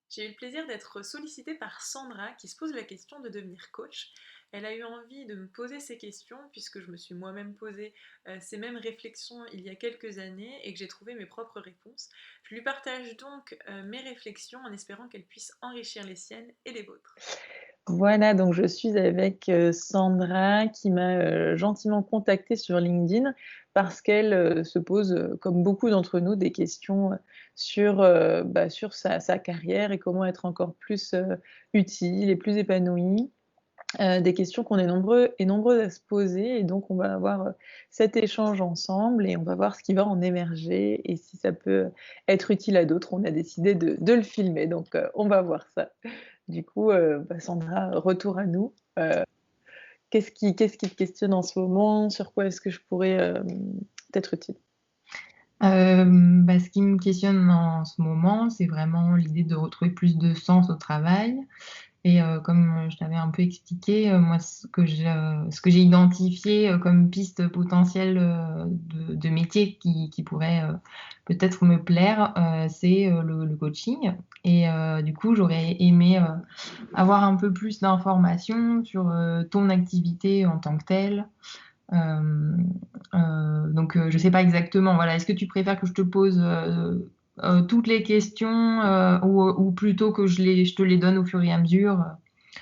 J'ai eu le plaisir d'être sollicitée par Sandra qui se pose la question de devenir coach. Elle a eu envie de me poser ces questions puisque je me suis moi-même posé ces mêmes réflexions il y a quelques années et que j'ai trouvé mes propres réponses. Je lui partage donc mes réflexions en espérant qu'elle puisse enrichir les siennes et les vôtres. Voilà, donc je suis avec, Sandra qui m'a, gentiment contactée sur LinkedIn parce qu'elle, se pose, comme beaucoup d'entre nous, des questions, sur sa carrière et comment être encore plus, utile et plus épanouie. Des questions qu'on est nombreux et nombreuses à se poser et donc on va avoir, cet échange ensemble et on va voir ce qui va en émerger et si ça peut être utile à d'autres. On a décidé de le filmer donc on va voir ça. Du coup, Sandra, retour à nous. Heu, qu'est-ce qui te questionne en ce moment? Sur quoi est-ce que je pourrais, t'être utile? Ce qui me questionne en ce moment, c'est vraiment l'idée de retrouver plus de sens au travail et comme, je t'avais un peu expliqué, moi ce que j'ai identifié, comme piste potentielle, de métier qui pourrait, peut-être me plaire, c'est, le coaching et du coup, j'aurais aimé, avoir un peu plus d'informations sur, ton activité en tant que telle. Hem, je sais pas exactement, voilà, est-ce que tu préfères que je te pose, toutes les questions, ou plutôt que je te les donne au fur et à mesure?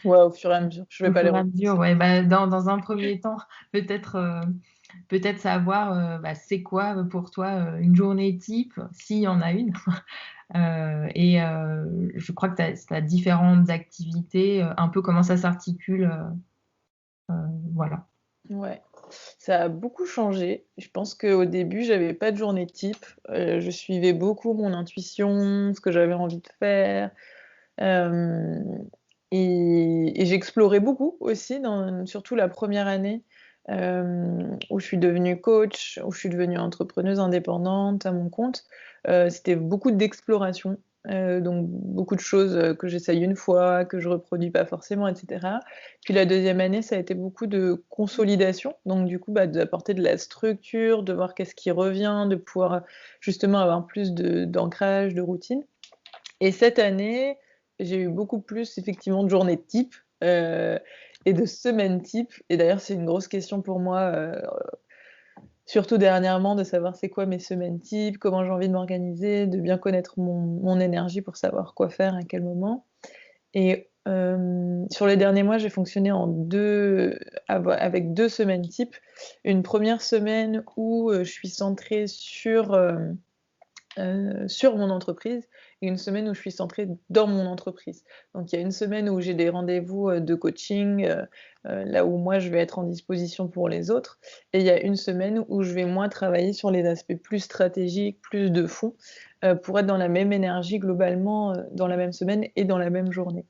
Ouais, au fur et à mesure, je vais Au pas les fur et à mesure, repousser. ouais, dans un premier temps, peut-être, peut-être savoir, c'est quoi, pour toi, une journée type, s'il y en a une? Je crois que tu as différentes activités, un peu comment ça s'articule, voilà. Ouais, ça a beaucoup changé. Je pense qu'au début, j'avais pas de journée type, je suivais beaucoup mon intuition, ce que j'avais envie de faire, hem et j'explorais beaucoup aussi surtout la première année, où je suis devenue coach, où je suis devenue entrepreneuse indépendante à mon compte. C'était beaucoup d'exploration, donc beaucoup de choses, que j'essaye une fois, que je reproduis pas forcément et cetera. Puis la deuxième année, ça a été beaucoup de consolidation, donc du coup, d'apporter de la structure, de voir qu'est-ce qui revient, de pouvoir, justement avoir plus d'ancrage, de routine. Et cette année, j'ai eu beaucoup plus effectivement de journées type, heu et de semaines type et d'ailleurs, c'est une grosse question pour moi, surtout dernièrement, de savoir c'est quoi mes semaines types, comment j'ai envie de m'organiser, de bien connaître mon énergie pour savoir quoi faire à quel moment et sur les derniers mois, j'ai fonctionné en 2 avec 2 semaines types. Une première semaine où, je suis centrée sur mon entreprise et une semaine où je suis centrée dans mon entreprise. Donc il y a une semaine où j'ai des rendez-vous, de coaching, là où moi je vais être en disposition pour les autres et il y a une semaine où je vais moins travailler sur les aspects plus stratégiques, plus de fond, pour être dans la même énergie globalement, dans la même semaine et dans la même journée.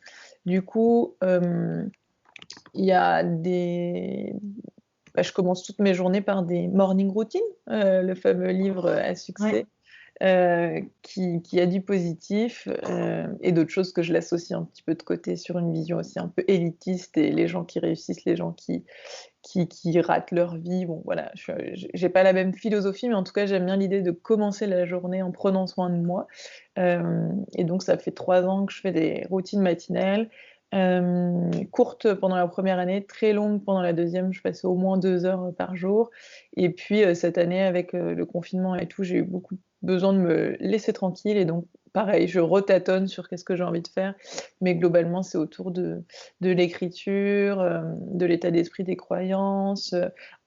Du coup, il y a je commence toutes mes journées par des morning routines, le fameux livre à Ouais. succès qui a du positif, et d'autres choses que je l'associe un petit peu de côté sur une vision aussi un peu élitiste et les gens qui réussissent, les gens qui ratent leur vie. Bon voilà, j'ai pas la même philosophie, mais en tout cas, j'aime bien l'idée de commencer la journée en prenant soin de moi. Et donc ça fait 3 ans que je fais des routines matinales, courtes pendant la première année, très longues pendant la deuxième. Je passais au moins 2 heures, par jour et puis, cette année avec, le confinement et tout, j'ai eu beaucoup besoin de me laisser tranquille et donc pareil, je retâtonne sur qu'est-ce que j'ai envie de faire, mais globalement, c'est autour de l'écriture, de l'état d'esprit, des croyances,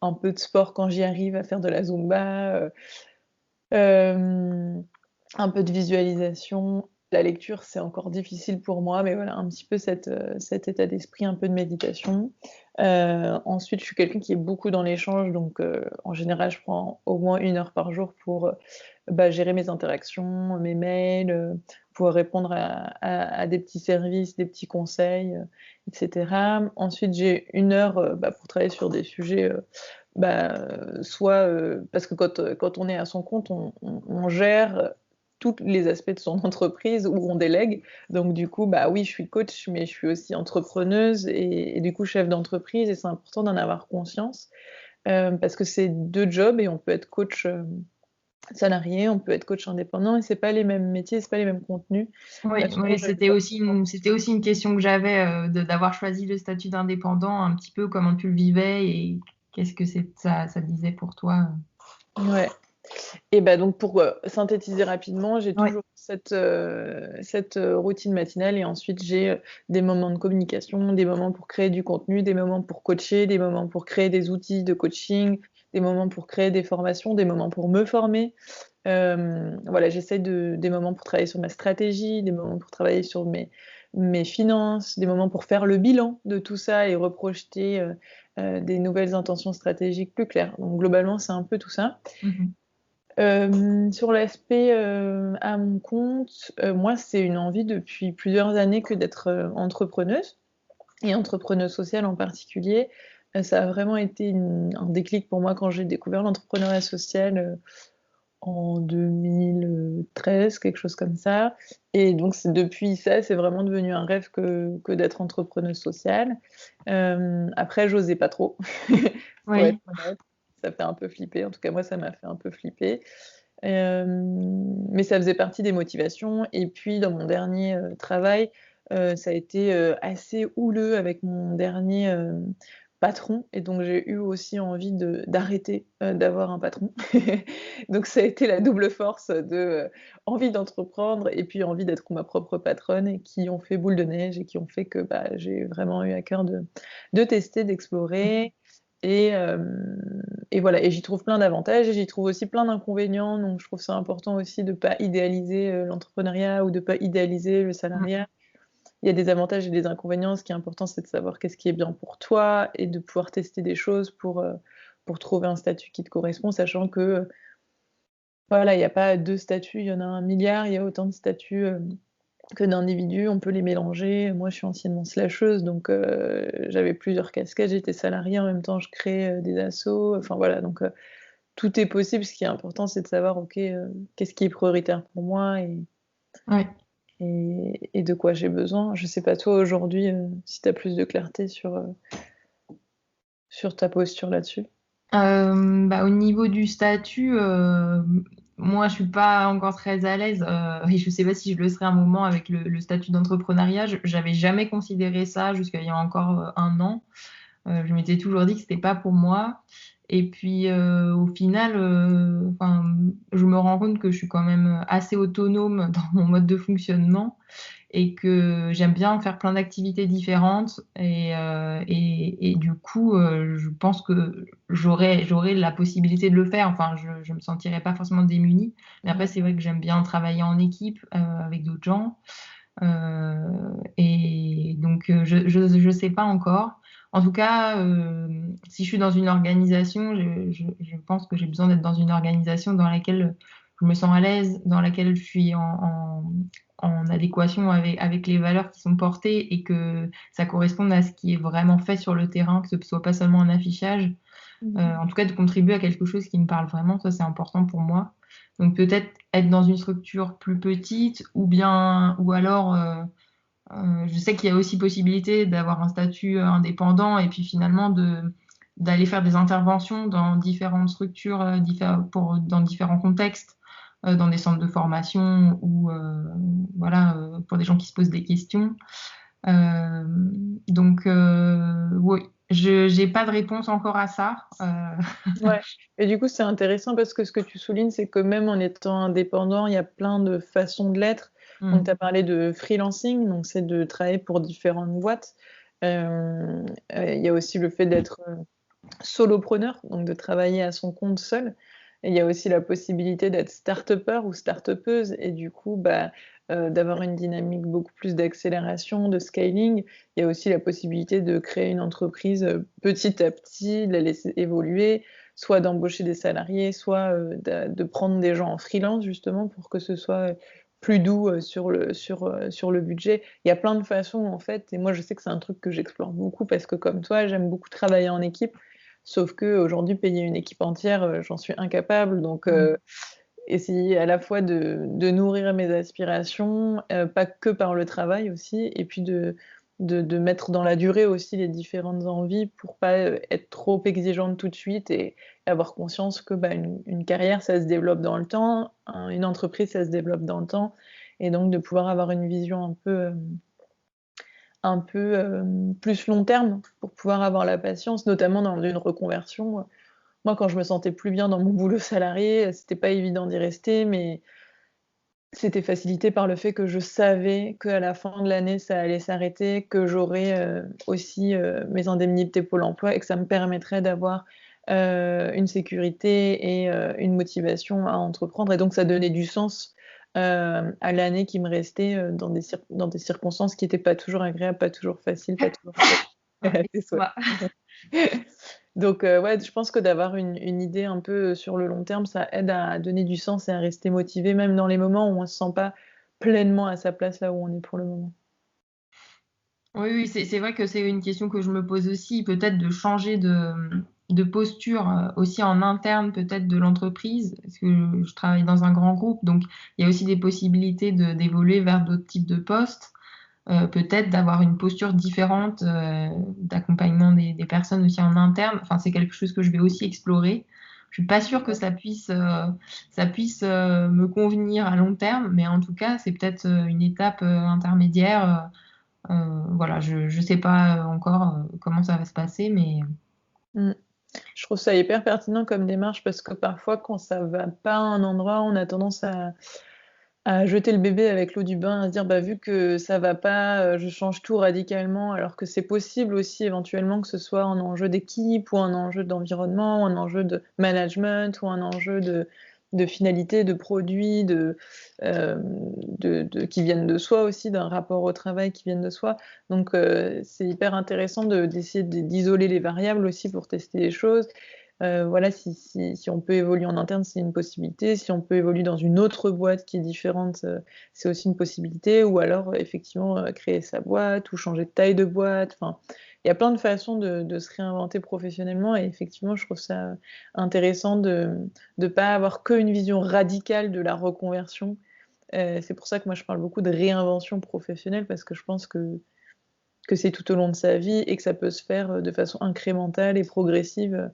un peu de sport quand j'y arrive, à faire de la zumba, hem un peu de visualisation. La lecture, c'est encore difficile pour moi, mais voilà, un petit peu cet état d'esprit, un peu de méditation. Ensuite, je suis quelqu'un qui est beaucoup dans l'échange, donc en général, je prends au moins 1 heure par jour pour, gérer mes interactions, mes mails, pouvoir répondre à des petits services, des petits conseils, et cetera. Ensuite, j'ai 1 heure, pour travailler sur des sujets, soit, parce que quand on est à son compte, on gère tous les aspects de son entreprise ou on délègue. Donc du coup, oui, je suis coach, mais je suis aussi entrepreneuse et du coup chef d'entreprise et c'est important d'en avoir conscience, parce que c'est 2 jobs et on peut être coach, salarié, on peut être coach indépendant et c'est pas les mêmes métiers, c'est pas les mêmes contenus. Oui, Ça oui, change c'était aussi une question que j'avais d'avoir choisi le statut d'indépendant, un petit peu comment tu le vivais et qu'est-ce que ça disait pour toi. Ouais. Et bah donc pour synthétiser rapidement, j'ai Ouais. toujours cette routine matinale et ensuite j'ai des moments de communication, des moments pour créer du contenu, des moments pour coacher, des moments pour créer des outils de coaching, des moments pour créer des formations, des moments pour me former. Voilà, j'essaie des moments pour travailler sur ma stratégie, des moments pour travailler sur mes finances, des moments pour faire le bilan de tout ça et reprojeter des nouvelles intentions stratégiques plus claires. Donc globalement, c'est un peu tout ça. Mhm. Sur l'aspect à mon compte, moi, c'est une envie depuis plusieurs années que d'être entrepreneuse et entrepreneuse sociale en particulier. Ça a vraiment été un déclic pour moi quand j'ai découvert l'entrepreneuriat social en 2013, quelque chose comme ça. Et donc, depuis ça, c'est vraiment devenu un rêve que d'être entrepreneuse sociale. Après, j'osais pas trop, pour être Oui. honnête. Ça fait un peu flipper. En tout cas, moi, ça m'a fait un peu flipper. Mais ça faisait partie des motivations. Et puis, dans mon dernier travail, ça a été assez houleux avec mon dernier patron. Et donc, j'ai eu aussi envie d'arrêter d'avoir un patron. Donc, ça a été la double force de envie d'entreprendre et puis envie d'être ma propre patronne et qui ont fait boule de neige et qui ont fait que bah, j'ai vraiment eu à cœur de tester, d'explorer. Et, euh, et voilà, et j'y trouve plein d'avantages et j'y trouve aussi plein d'inconvénients. Donc, je trouve ça important aussi de ne pas idéaliser l'entrepreneuriat ou de ne pas idéaliser le salariat. Il y a des avantages et des inconvénients. Ce qui est important, c'est de savoir qu'est-ce qui est bien pour toi et de pouvoir tester des choses pour trouver un statut qui te correspond, sachant que voilà, il n'y a pas deux statuts, il y en a un milliard, il y a autant de statuts que d'individus, on peut les mélanger. Moi, je suis anciennement slasheuse, donc j'avais plusieurs casquettes. J'étais salariée en même temps, je créais des assos. Enfin voilà, donc tout est possible. Ce qui est important, c'est de savoir, ok, qu'est-ce qui est prioritaire pour moi Ouais. et de quoi j'ai besoin. Je sais pas toi aujourd'hui si tu as plus de clarté sur ta posture là-dessus. Bah, au niveau du statut, moi je suis pas encore très à l'aise et je sais pas si je le serai un moment avec le statut d'entrepreneuriat. J'avais jamais considéré ça jusqu'à il y a encore un an. Je m'étais toujours dit que c'était pas pour moi. Et puis au final, enfin, je me rends compte que je suis quand même assez autonome dans mon mode de fonctionnement et que j'aime bien faire plein d'activités différentes et du coup, je pense que j'aurais la possibilité de le faire. Enfin, je me sentirais pas forcément démunie. Mais après, Ouais. c'est vrai que j'aime bien travailler en équipe avec d'autres gens. Et donc, je sais pas encore. En tout cas, si je suis dans une organisation, je pense que j'ai besoin d'être dans une organisation dans laquelle je me sens à l'aise, dans laquelle je suis en adéquation avec les valeurs qui sont portées et que ça corresponde à ce qui est vraiment fait sur le terrain, que ce ne soit pas seulement un affichage. En tout cas, de contribuer à quelque chose qui me parle vraiment, ça c'est important pour moi. Donc peut-être être dans une structure plus petite ou alors je sais qu'il y a aussi possibilité d'avoir un statut indépendant et puis finalement d'aller faire des interventions dans différentes structures, dans différents contextes, dans des centres de formation ou voilà, pour des gens qui se posent des questions. Euh, donc, oui, je n'ai pas de réponse encore à ça. Ouais. Et du coup, c'est intéressant parce que ce que tu soulignes, c'est que même en étant indépendant, il y a plein de façons de l'être. Donc, tu as parlé de freelancing, donc c'est de travailler pour différentes boîtes. Il y a aussi le fait d'être solopreneur, donc de travailler à son compte seul. Et il y a aussi la possibilité d'être start-upper ou start-upeuse et du coup, bah, d'avoir une dynamique beaucoup plus d'accélération, de scaling. Il y a aussi la possibilité de créer une entreprise petit à petit, de la laisser évoluer, soit d'embaucher des salariés, soit de prendre des gens en freelance justement pour que ce soit plus doux sur le budget. Il y a plein de façons en fait, et moi je sais que c'est un truc que j'explore beaucoup parce que comme toi, j'aime beaucoup travailler en équipe. Sauf que aujourd'hui, payer une équipe entière, j'en suis incapable. Donc, essayer à la fois de nourrir mes aspirations, pas que par le travail aussi, et puis de mettre dans la durée aussi les différentes envies pour pas être trop exigeante tout de suite et avoir conscience que bah, une carrière, ça se développe dans le temps, une entreprise, ça se développe dans le temps, et donc de pouvoir avoir une vision un peu plus long terme pour pouvoir avoir la patience, notamment dans une reconversion. Moi, quand je me sentais plus bien dans mon boulot salarié, c'était pas évident d'y rester, mais c'était facilité par le fait que je savais qu'à la fin de l'année, ça allait s'arrêter, que j'aurais, aussi, mes indemnités Pôle emploi et que ça me permettrait d'avoir, une sécurité et une motivation à entreprendre, et donc ça donnait du sens, à l'année qui me restait, dans des circonstances qui étaient pas toujours agréables, pas toujours faciles, pas toujours Ouais, c'est je souhait. vois. Donc ouais, je pense que d'avoir une idée un peu, sur le long terme, ça aide à donner du sens et à rester motivé, même dans les moments où on se sent pas pleinement à sa place là où on est pour le moment. Oui, oui, c'est vrai que c'est une question que je me pose aussi, peut-être de changer de posture, aussi en interne peut-être de l'entreprise, parce que je travaille dans un grand groupe, donc il y a aussi des possibilités d'évoluer vers d'autres types de postes, peut-être d'avoir une posture différente, d'accompagnement des personnes aussi en interne. Enfin, c'est quelque chose que je vais aussi explorer. Je suis pas sûre que ça puisse, me convenir à long terme, mais en tout cas, c'est peut-être, une étape, intermédiaire. Voilà, je sais pas, encore, comment ça va se passer, mais Mmh. Je trouve ça hyper pertinent comme démarche parce que parfois quand ça va pas à un endroit, on a tendance à jeter le bébé avec l'eau du bain, à se dire: «Bah, vu que ça va pas, je change tout radicalement», alors que c'est possible aussi éventuellement que ce soit un enjeu d'équipe ou un enjeu d'environnement ou un enjeu de management ou un enjeu de finalité, de produit, qui viennent de soi aussi, d'un rapport au travail qui viennent de soi. Donc c'est hyper intéressant d'essayer d'isoler les variables aussi pour tester les choses. Voilà, si on peut évoluer en interne, c'est une possibilité. Si on peut évoluer dans une autre boîte qui est différente, c'est aussi une possibilité, ou alors, effectivement, créer sa boîte ou changer de taille de boîte. Enfin, il y a plein de façons de se réinventer professionnellement, et effectivement, je trouve ça intéressant de pas avoir qu'une vision radicale de la reconversion. C'est pour ça que moi je parle beaucoup de réinvention professionnelle, parce que je pense que c'est tout au long de sa vie et que ça peut se faire, de façon incrémentale et progressive,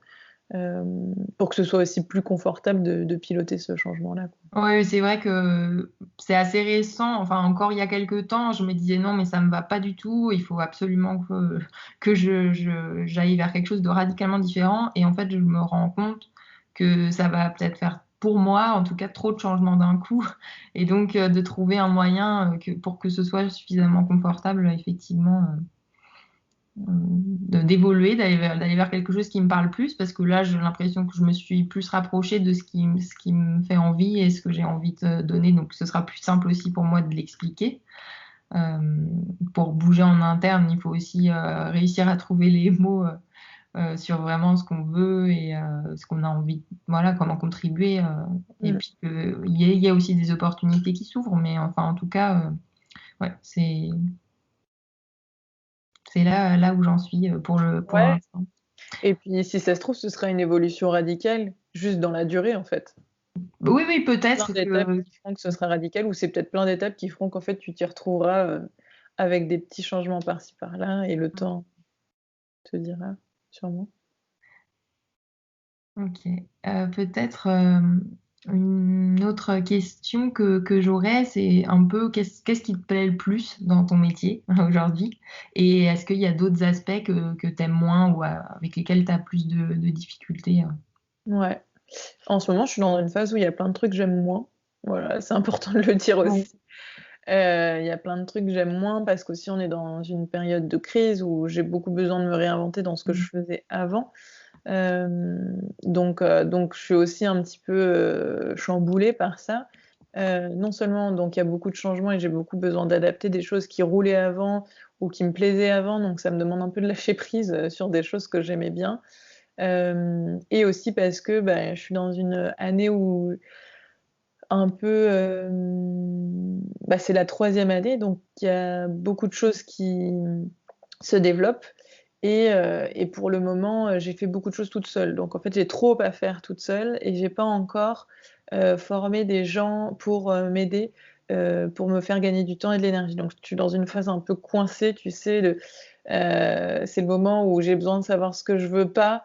pour que ce soit aussi plus confortable de piloter ce changement-là, quoi. ouais, c'est vrai que c'est assez récent. Enfin, encore il y a quelque temps, je me disais: «Non, mais ça me va pas du tout, il faut absolument que j'aille vers quelque chose de radicalement différent», et en fait, je me rends compte que ça va peut-être faire, pour moi, en tout cas, trop de changements d'un coup, et donc de trouver un moyen, pour que ce soit suffisamment confortable, effectivement, d'évoluer, d'aller vers quelque chose qui me parle plus, parce que là, j'ai l'impression que je me suis plus rapprochée de ce qui me fait envie et ce que j'ai envie de donner, donc ce sera plus simple aussi pour moi de l'expliquer. Hem, pour bouger en interne, il faut aussi, réussir à trouver les mots, sur vraiment ce qu'on veut et ce qu'on a envie, voilà, comment contribuer, et Mmh. puis qu'il y a aussi des opportunités qui s'ouvrent, mais enfin, en tout cas, ouais, c'est là où j'en suis, pour Ouais, l'instant. et puis si ça se trouve, ce sera une évolution radicale, juste dans la durée, en fait. Oui, oui, Plein peut-être d'étapes que qui feront que ce sera radical, ou c'est peut-être plein d'étapes qui feront qu'en fait tu t'y retrouveras, avec des petits changements par-ci par-là, et le temps te dira, sûrement. OK. Peut-être, une autre question que j'aurais, c'est un peu qu'est-ce qui te plaît le plus dans ton métier aujourd'hui? Et est-ce qu'il y a d'autres aspects que tu aimes moins ou avec lesquels tu as plus de difficultés? Ouais. En ce moment, je suis dans une phase où il y a plein de trucs que j'aime moins. Voilà, c'est important de le dire Ouais. aussi. Il y a plein de trucs que j'aime moins parce qu'aussi on est dans une période de crise où j'ai beaucoup besoin de me réinventer dans ce que Mmh. je faisais avant. Donc je suis aussi un petit peu, chamboulée par ça. Non seulement donc il y a beaucoup de changements et j'ai beaucoup besoin d'adapter des choses qui roulaient avant ou qui me plaisaient avant, donc ça me demande un peu de lâcher prise, sur des choses que j'aimais bien. Et aussi parce que, bah, je suis dans une année où un peu, bah, c'est la troisième année, donc il y a beaucoup de choses qui se développent, et pour le moment, j'ai fait beaucoup de choses toute seule. Donc en fait, j'ai trop à faire toute seule et j'ai pas encore, formé des gens pour, m'aider, pour me faire gagner du temps et de l'énergie. Donc je suis dans une phase un peu coincée, tu sais, c'est le moment où j'ai besoin de savoir ce que je veux pas,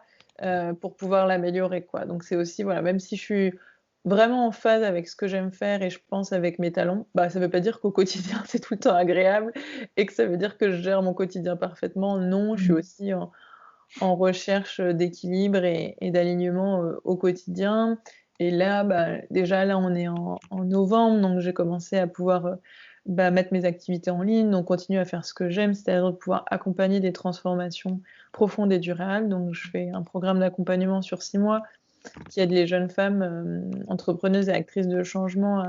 pour pouvoir l'améliorer, quoi. Donc c'est aussi, voilà, même si je suis vraiment en phase avec ce que j'aime faire et je pense avec mes talents, bah, ça veut pas dire qu'au quotidien c'est tout le temps agréable et que ça veut dire que je gère mon quotidien parfaitement. Non, je suis Mmh. aussi en recherche, d'équilibre et d'alignement, au quotidien. Et là, bah, déjà là, on est en novembre, donc j'ai commencé à pouvoir, bah, mettre mes activités en ligne, donc continuer à faire ce que j'aime, c'est-à-dire de pouvoir accompagner des transformations profondes et durables. Donc je fais un programme d'accompagnement sur 6 mois qui aide les jeunes femmes, entrepreneuses et actrices de changement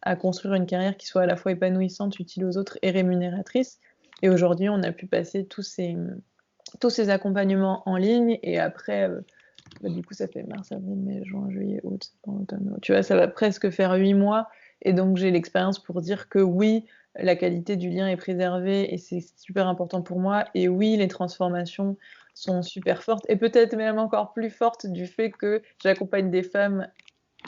à construire une carrière qui soit à la fois épanouissante, utile aux autres et rémunératrice. Et aujourd'hui, on a pu passer tous ces accompagnements en ligne et après, bah, du coup, ça fait mars, avril, mai, juin, juillet, août, septembre, octobre, novembre. Tu vois, ça va presque faire 8 mois et donc j'ai l'expérience pour dire que oui, la qualité du lien est préservée et c'est super important pour moi et oui, les transformations sont super fortes et peut-être même encore plus fortes du fait que j'accompagne des femmes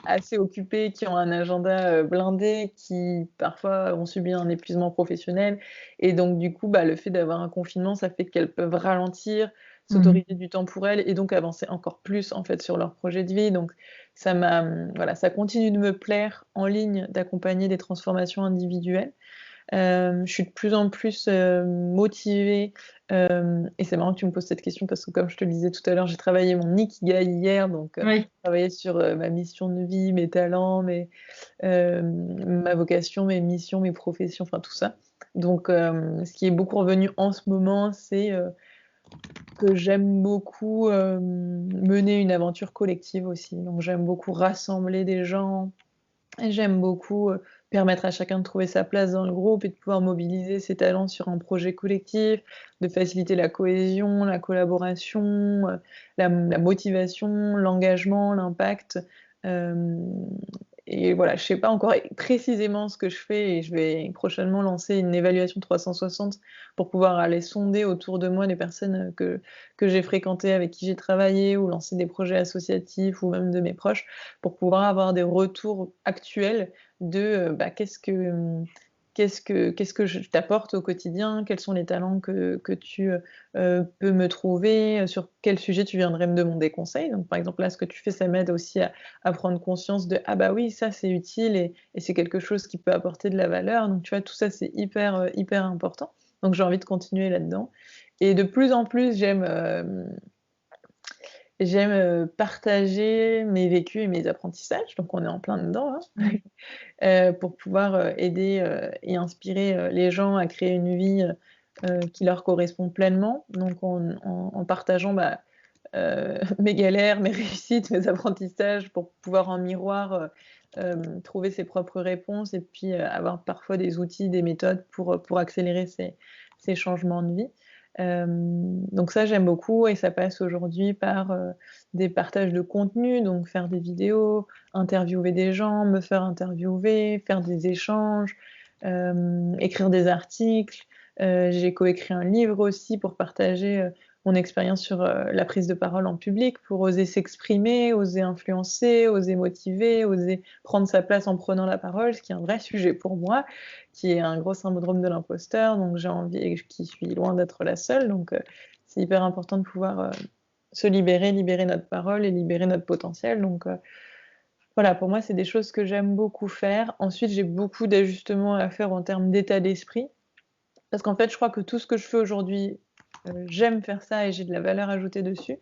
assez occupées, qui ont un agenda, blindé, qui parfois ont subi un épuisement professionnel et donc du coup, bah, le fait d'avoir un confinement, ça fait qu'elles peuvent ralentir, Mmh. s'autoriser du temps pour elles et donc avancer encore plus, en fait, sur leur projet de vie. Donc ça m'a, voilà, ça continue de me plaire en ligne d'accompagner des transformations individuelles. Je suis de plus en plus, motivée, et c'est marrant que tu me poses cette question parce que comme je te le disais tout à l'heure, j'ai travaillé mon ikigai hier, donc Oui. travaillé sur, ma mission de vie, mes talents, ma vocation, mes missions, mes professions, enfin tout ça. Donc ce qui est beaucoup revenu en ce moment, c'est, que j'aime beaucoup, mener une aventure collective aussi. Donc j'aime beaucoup rassembler des gens, et j'aime beaucoup, permettre à chacun de trouver sa place dans le groupe et de pouvoir mobiliser ses talents sur un projet collectif, de faciliter la cohésion, la collaboration, la motivation, l'engagement, l'impact. Hem et voilà, je sais pas encore précisément ce que je fais et je vais prochainement lancer une évaluation 360 pour pouvoir aller sonder autour de moi les personnes, que j'ai fréquentées, avec qui j'ai travaillé ou lancer des projets associatifs ou même de mes proches pour pouvoir avoir des retours actuels de, bah, qu'est-ce que je t'apporte au quotidien? Quels sont les talents que tu, peux me trouver? Sur quel sujet tu viendrais me demander conseil? Donc par exemple, là, ce que tu fais, ça m'aide aussi à prendre conscience de: «Ah bah oui, ça c'est utile et c'est quelque chose qui peut apporter de la valeur». Donc tu vois, tout ça, c'est hyper, hyper important. Donc j'ai envie de continuer là-dedans et de plus en plus, j'aime, partager mes vécus et mes apprentissages, donc on est en plein dedans, hein, Mmh. pour pouvoir, aider, et inspirer, les gens à créer une vie, qui leur correspond pleinement. Donc en partageant, bah, mes galères, mes réussites, mes apprentissages pour pouvoir en miroir, trouver ses propres réponses et puis, avoir parfois des outils, des méthodes pour accélérer ces changements de vie. Donc ça, j'aime beaucoup et ça passe aujourd'hui par, des partages de contenu, donc faire des vidéos, interviewer des gens, me faire interviewer, faire des échanges, écrire des articles. J'ai coécrit un livre aussi pour partager, mon expérience sur, la prise de parole en public, pour oser s'exprimer, oser influencer, oser motiver, oser prendre sa place en prenant la parole, ce qui est un vrai sujet pour moi, qui est un gros syndrome de l'imposteur, donc j'ai envie et qui suis loin d'être la seule, donc c'est hyper important de pouvoir, se libérer, libérer notre parole et libérer notre potentiel, donc voilà, pour moi, c'est des choses que j'aime beaucoup faire. Ensuite, j'ai beaucoup d'ajustements à faire en termes d'état d'esprit, parce qu'en fait, je crois que tout ce que je fais aujourd'hui, j'aime faire ça et j'ai de la valeur ajoutée dessus.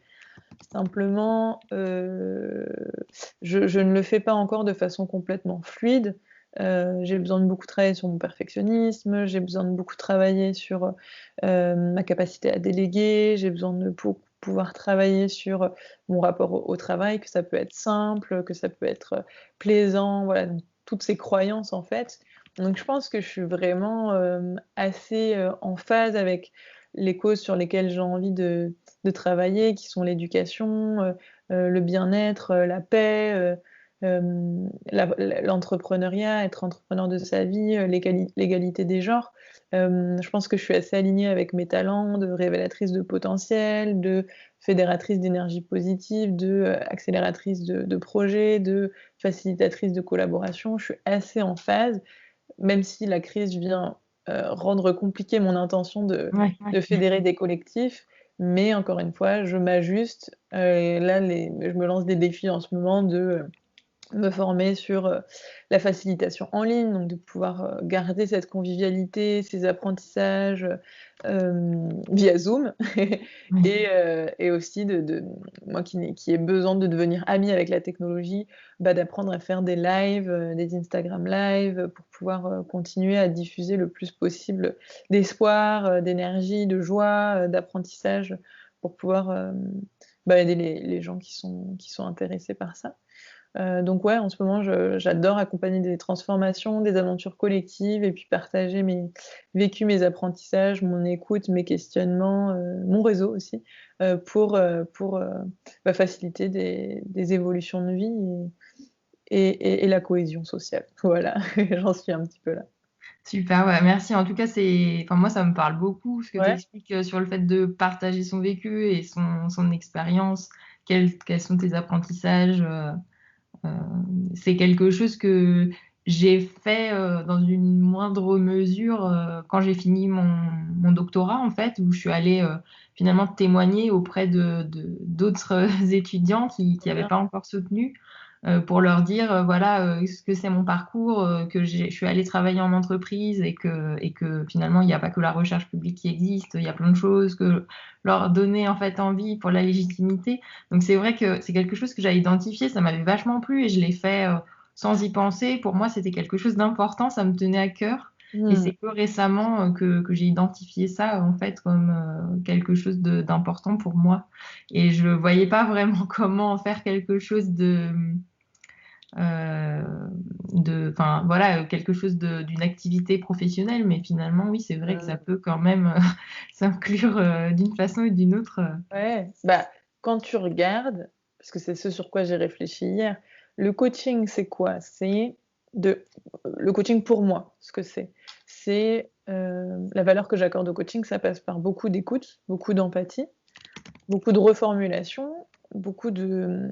Simplement, je ne le fais pas encore de façon complètement fluide. J'ai besoin de beaucoup travailler sur mon perfectionnisme, j'ai besoin de beaucoup travailler sur, ma capacité à déléguer, j'ai besoin de pouvoir travailler sur, mon rapport au travail, que ça peut être simple, que ça peut être, plaisant, voilà, donc toutes ces croyances, en fait. Donc je pense que je suis vraiment, assez, en phase avec les causes sur lesquelles j'ai envie de travailler, qui sont l'éducation, le bien-être, la paix, l'entrepreneuriat, être entrepreneur de sa vie, l'égalité des genres. Je pense que je suis assez alignée avec mes talents de révélatrice de potentiel, de fédératrice d'énergie positive, accélératrice de projets, de facilitatrice de collaboration. Je suis assez en phase. même si la crise vient rendre compliqué mon intention Ouais, de fédérer des collectifs, mais encore une fois, je m'ajuste. Et là, je me lance des défis en ce moment de me former sur la facilitation en ligne, donc de pouvoir garder cette convivialité, ces apprentissages via Zoom. ouais. Et aussi moi qui ai besoin de devenir amie avec la technologie, bah, d'apprendre à faire des lives, des Instagram live, pour pouvoir continuer à diffuser le plus possible d'espoir, d'énergie, de joie, d'apprentissage, pour pouvoir bah, aider les gens qui sont intéressés par ça. Donc ouais, en ce moment, j'adore accompagner des transformations, des aventures collectives et puis partager mes vécus, mes apprentissages, mon écoute, mes questionnements, mon réseau aussi, bah, faciliter des évolutions de vie et la cohésion sociale. Voilà, j'en suis un petit peu là. Super, ouais, merci. En tout cas, enfin, moi, ça me parle beaucoup ce que tu Ouais, expliques sur le fait de partager son vécu et son expérience. Quels sont tes apprentissages? Euh, c'est quelque chose que j'ai fait dans une moindre mesure quand j'ai fini mon doctorat, en fait, où je suis allée finalement témoigner auprès d'autres étudiants qui trop n'avaient bien. pas encore soutenu pour leur dire voilà ce que c'est mon parcours, que je suis allée travailler en entreprise et que finalement il n'y a pas que la recherche publique qui existe, il y a plein de choses, que leur donner en fait envie pour la légitimité. Donc c'est vrai que c'est quelque chose que j'ai identifié, ça m'avait vachement plu et je l'ai fait sans y penser. Pour moi, c'était quelque chose d'important, ça me tenait à cœur. Et Mmh. c'est que récemment que j'ai identifié ça en fait comme quelque chose d'important pour moi. Et je voyais pas vraiment comment en faire quelque chose euh, enfin voilà, quelque chose d'une activité professionnelle. Mais finalement, oui, c'est vrai que ça Mmh. peut quand même s'inclure d'une façon ou d'une autre. Ouais, bah, quand tu regardes, parce que c'est ce sur quoi j'ai réfléchi hier, le coaching, c'est quoi? De le coaching pour moi, ce que c'est, la valeur que j'accorde au coaching, ça passe par beaucoup d'écoute, beaucoup d'empathie, beaucoup de reformulation, beaucoup de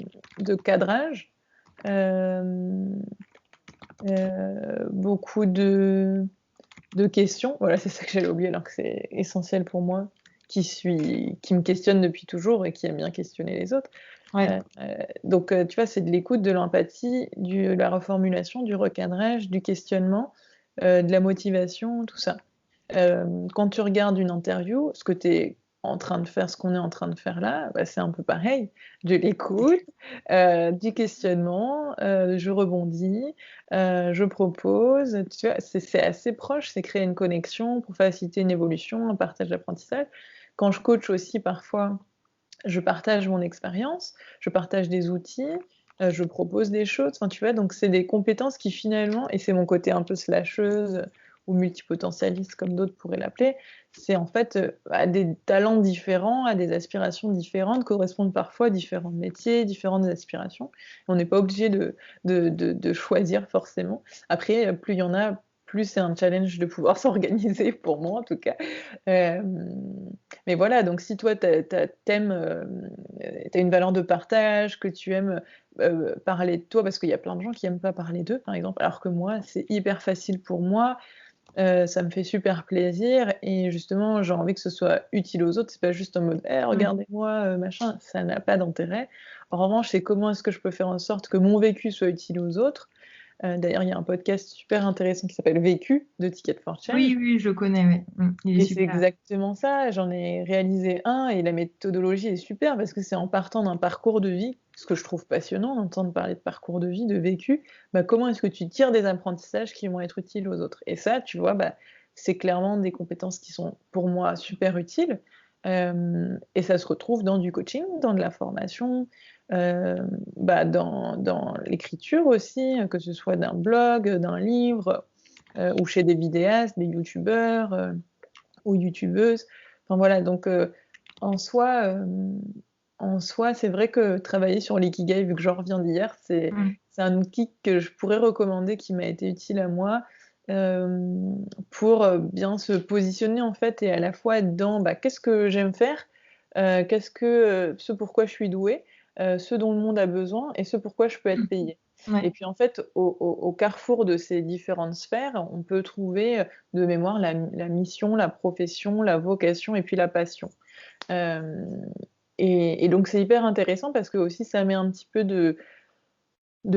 cadrage, hem, beaucoup de questions. Voilà, c'est ça que j'allais oublier alors que c'est essentiel pour moi, qui me questionne depuis toujours et qui aime bien questionner les autres. Ouais. Donc tu vois, c'est de l'écoute, de l'empathie, de la reformulation, du recadrage, du questionnement, de la motivation, tout ça. Quand tu regardes une interview, ce que tu es en train de faire, ce qu'on est en train de faire là, bah, c'est un peu pareil. De l'écoute, du questionnement, je rebondis, je propose, tu vois? C'est assez proche, c'est créer une connexion pour faciliter une évolution, un partage d'apprentissage. Quand je coach aussi parfois, je partage mon expérience, je partage des outils, je propose des choses, enfin, tu vois? Donc c'est des compétences qui finalement et c'est mon côté un peu slasheuse ou multipotentialiste comme d'autres pourraient l'appeler, c'est en fait, à des talents différents, à des aspirations différentes, correspondent parfois à différents métiers, différentes aspirations. On n'est pas obligé de choisir forcément. Après, plus il y en a, plus c'est un challenge de pouvoir s'organiser pour moi en tout cas. Hem Mais voilà, donc si toi tu une valeur de partage, que tu aimes, parler de toi, parce qu'il y a plein de gens qui aiment pas parler d'eux, par exemple, alors que moi, c'est hyper facile pour moi, ça me fait super plaisir et justement, j'ai envie que ce soit utile aux autres. C'est pas juste en mode: «Eh Mm. regardez-moi, machin», ça n'a pas d'intérêt. En revanche, c'est comment est-ce que je peux faire en sorte que mon vécu soit utile aux autres? D'ailleurs, il y a un podcast super intéressant qui s'appelle «Vécu» de Ticket for Change. Oui, oui, je connais, ouais. Il est Et c'est super. exactement ça, j'en ai réalisé un et la méthodologie est super parce que c'est en partant d'un parcours de vie, ce que je trouve passionnant d'entendre parler de parcours de vie, de vécu, bah, comment est-ce que tu tires des apprentissages qui vont être utiles aux autres? Et ça, tu vois, bah, c'est clairement des compétences qui sont pour moi super utiles, et ça se retrouve dans du coaching, dans de la formation, bah, dans l'écriture aussi, que ce soit d'un blog, d'un livre, ou chez des vidéastes, des youtubeurs, ou youtubeuse. Enfin voilà, donc en soi, c'est vrai que travailler sur l'ikigai, vu que j'en reviens d'hier, Mm. c'est un outil que je pourrais recommander, qui m'a été utile à moi, pour, bien se positionner en fait et à la fois être dans, bah, qu'est-ce que j'aime faire? Ce pourquoi je suis douée, ce dont le monde a besoin et ce pourquoi je peux être payée. Ouais. Et puis en fait, au carrefour de ces différentes sphères, on peut trouver de mémoire la mission, la profession, la vocation et puis la passion. Hem et donc c'est hyper intéressant parce que aussi ça met un petit peu de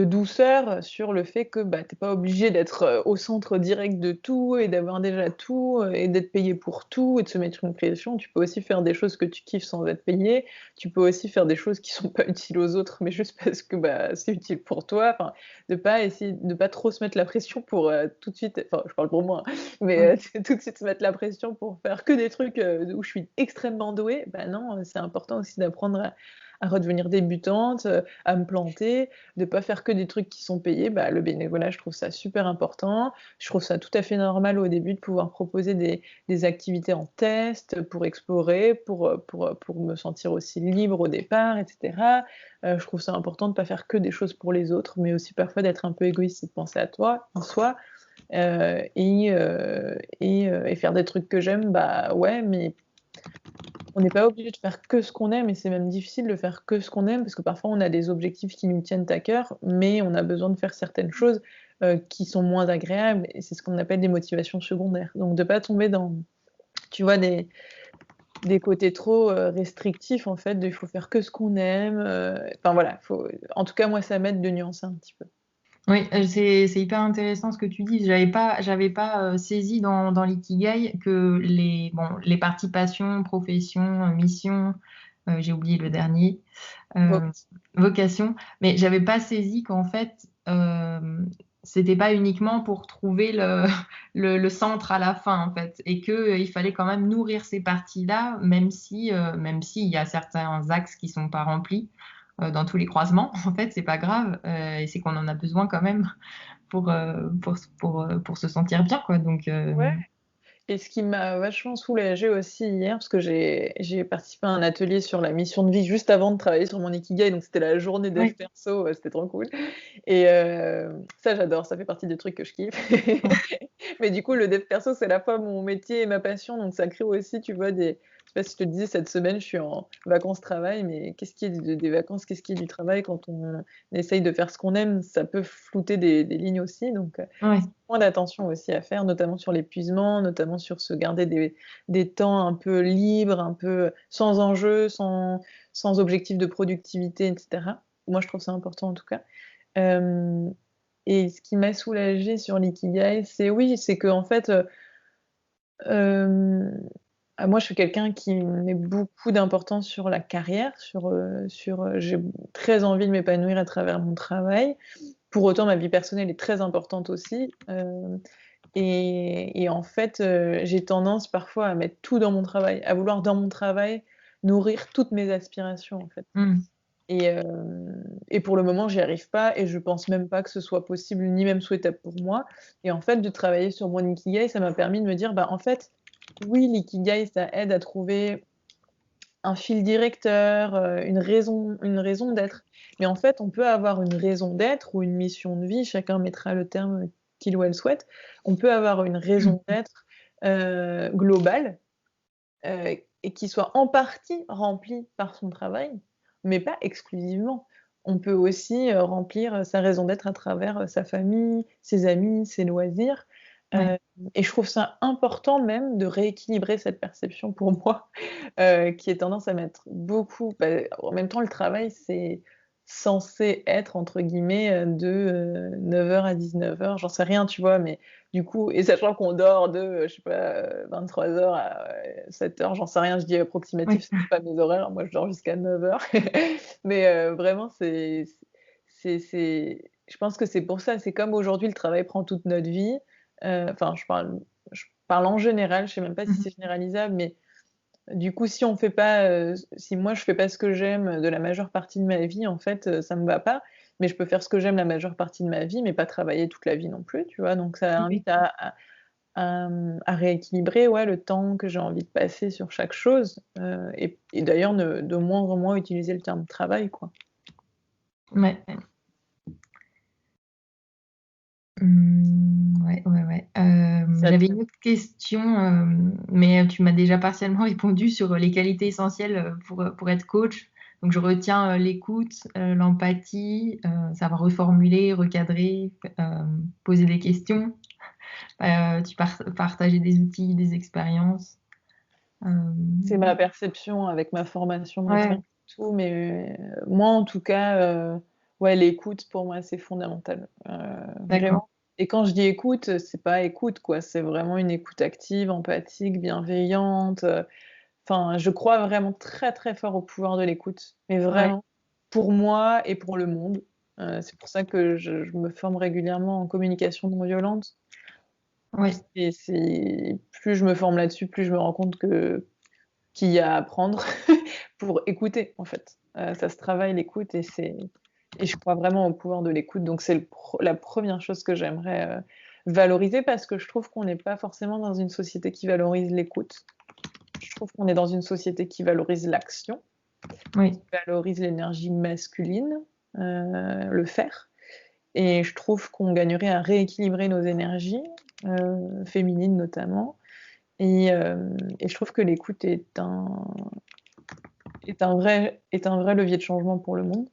douceur sur le fait que, bah, tu es pas obligé d'être, au centre direct de tout et d'avoir déjà tout, et d'être payé pour tout et de se mettre une pression. Tu peux aussi faire des choses que tu kiffes sans être payé. Tu peux aussi faire des choses qui sont pas utiles aux autres, mais juste parce que, bah, c'est utile pour toi. Enfin, de pas trop se mettre la pression pour, tout de suite enfin, je parle pour moi, hein, mais, Mmh. tout de suite se mettre la pression pour faire que des trucs, où je suis extrêmement douée. Bah, non, c'est important aussi d'apprendre à redevenir débutante, à me planter, de pas faire que des trucs qui sont payés. Bah, le bénévolat, je trouve ça super important. Je trouve ça tout à fait normal au début de pouvoir proposer des activités en test pour explorer, pour me sentir aussi libre au départ et cetera. Je trouve ça important de pas faire que des choses pour les autres, mais aussi parfois d'être un peu égoïste et de penser à toi, en soi, et faire des trucs que j'aime, bah, ouais, mais on n'est pas obligé de faire que ce qu'on aime et c'est même difficile de faire que ce qu'on aime parce que parfois on a des objectifs qui nous tiennent à cœur, mais on a besoin de faire certaines choses, qui sont moins agréables et c'est ce qu'on appelle des motivations secondaires. Donc de pas tomber dans, tu vois, des côtés trop, restrictifs en fait, de il faut faire que ce qu'on aime, enfin voilà, faut en tout cas moi ça m'aide de nuancer un petit peu. Oui, c'est hyper intéressant ce que tu dis. J'avais pas, saisi dans l'ikigai que les parties passion, profession, mission, j'ai oublié le dernier, heu, Vocation. vocation, mais j'avais pas saisi qu'en fait, c'était pas uniquement pour trouver le le centre à la fin, en fait et qu'il fallait quand même nourrir ces parties-là, même s'il y a certains axes qui sont pas remplis, dans tous les croisements. En fait, c'est pas grave, et c'est qu'on en a besoin quand même pour se sentir bien, quoi, donc Ouais. Et ce qui m'a vachement soulagée aussi hier, parce que j'ai participé à un atelier sur la mission de vie juste avant de travailler sur mon ikigai, donc c'était la journée dev ouais, perso, c'était trop cool et ça j'adore, ça fait partie des trucs que je kiffe. Mais du coup, le dev perso, c'est à la fois mon métier et ma passion, donc ça crée aussi, tu vois, des je sais pas si je te le disais, cette semaine, je suis en vacances-travail, mais qu'est-ce qui est des vacances, qu'est-ce qui est du travail? Quand on essaye de faire ce qu'on aime, ça peut flouter des lignes aussi, donc ouais, point d'attention aussi à faire, notamment sur l'épuisement, notamment sur se garder des temps un peu libres, un peu sans enjeu, sans objectif de productivité et cetera. Moi, je trouve ça important en tout cas. Hem et ce qui m'a soulagée sur l'ikigai, c'est oui, c'est qu'en fait, hem, moi, je suis quelqu'un qui met beaucoup d'importance sur la carrière, j'ai très envie de m'épanouir à travers mon travail. Pour autant, ma vie personnelle est très importante aussi, et en fait, j'ai tendance parfois à mettre tout dans mon travail, à vouloir dans mon travail nourrir toutes mes aspirations, en fait. mmh, Et pour le moment, j'y arrive pas et je pense même pas que ce soit possible, ni même souhaitable pour moi. Et en fait, de travailler sur mon ikigai, ça m'a permis de me dire: «Bah, en fait, oui, l'ikigai, ça aide à trouver un fil directeur, une raison d'être. Mais en fait, on peut avoir une raison d'être ou une mission de vie, chacun mettra le terme qu'il ou elle souhaite. On peut avoir une raison mmh, d'être, globale, et qui soit en partie remplie par son travail, mais pas exclusivement. On peut aussi, remplir, sa raison d'être à travers, sa famille, ses amis, ses loisirs, ouais, heu et je trouve ça important même de rééquilibrer cette perception pour moi, qui est tendance à mettre beaucoup en même temps le travail c'est censé être entre guillemets, de, 9 heures à 19 heures, j'en sais rien, tu vois? Mais du coup et sachant qu'on dort de, je sais pas, 23 heures à 7 heures, j'en sais rien, je dis ouais, approximatif, c'est pas mes horaires, moi je dors jusqu'à 9 heures. Mais vraiment c'est je pense que c'est pour ça, c'est comme aujourd'hui le travail prend toute notre vie, enfin je parle en général, je sais même pas si mmh c'est généralisable, mais du coup si on fait pas, si moi je fais pas ce que j'aime de la majeure partie de ma vie, en fait, ça me va pas. Mais je peux faire ce que j'aime la majeure partie de ma vie, mais pas travailler toute la vie non plus, tu vois? Donc ça oui. invite à rééquilibrer, ouais, le temps que j'ai envie de passer sur chaque chose, et d'ailleurs de moins en moins utiliser le terme travail, quoi. Ouais, ouais, ouais, ouais. Ça J'avais te une autre question, mais tu m'as déjà partiellement répondu sur les qualités essentielles, pour être coach. Donc je retiens l'écoute, l'empathie, savoir reformuler, recadrer, poser des questions, partager des outils, des expériences. C'est ma perception avec ma formation de Ouais, référence et tout, mais moi, en tout cas, ouais, l'écoute, pour moi, c'est fondamental, d'accord. vraiment. Et quand je dis écoute, c'est pas écoute, quoi, c'est vraiment une écoute active, empathique, bienveillante, enfin, je crois vraiment très, très fort au pouvoir de l'écoute, mais Ouais, vraiment, pour moi et pour le monde. C'est pour ça que je me forme régulièrement en communication non violente. ouais, C'est plus je me forme là-dessus, plus je me rends compte qu'il y a à apprendre pour écouter, en fait. Ça se travaille l'écoute et je crois vraiment au pouvoir de l'écoute, donc c'est la première chose que j'aimerais, valoriser parce que je trouve qu'on n'est pas forcément dans une société qui valorise l'écoute. Je trouve qu'on est dans une société qui valorise l'action, oui, valorise l'énergie masculine, le faire et je trouve qu'on gagnerait à rééquilibrer nos énergies, féminines notamment et je trouve que l'écoute est un vrai levier de changement pour le monde,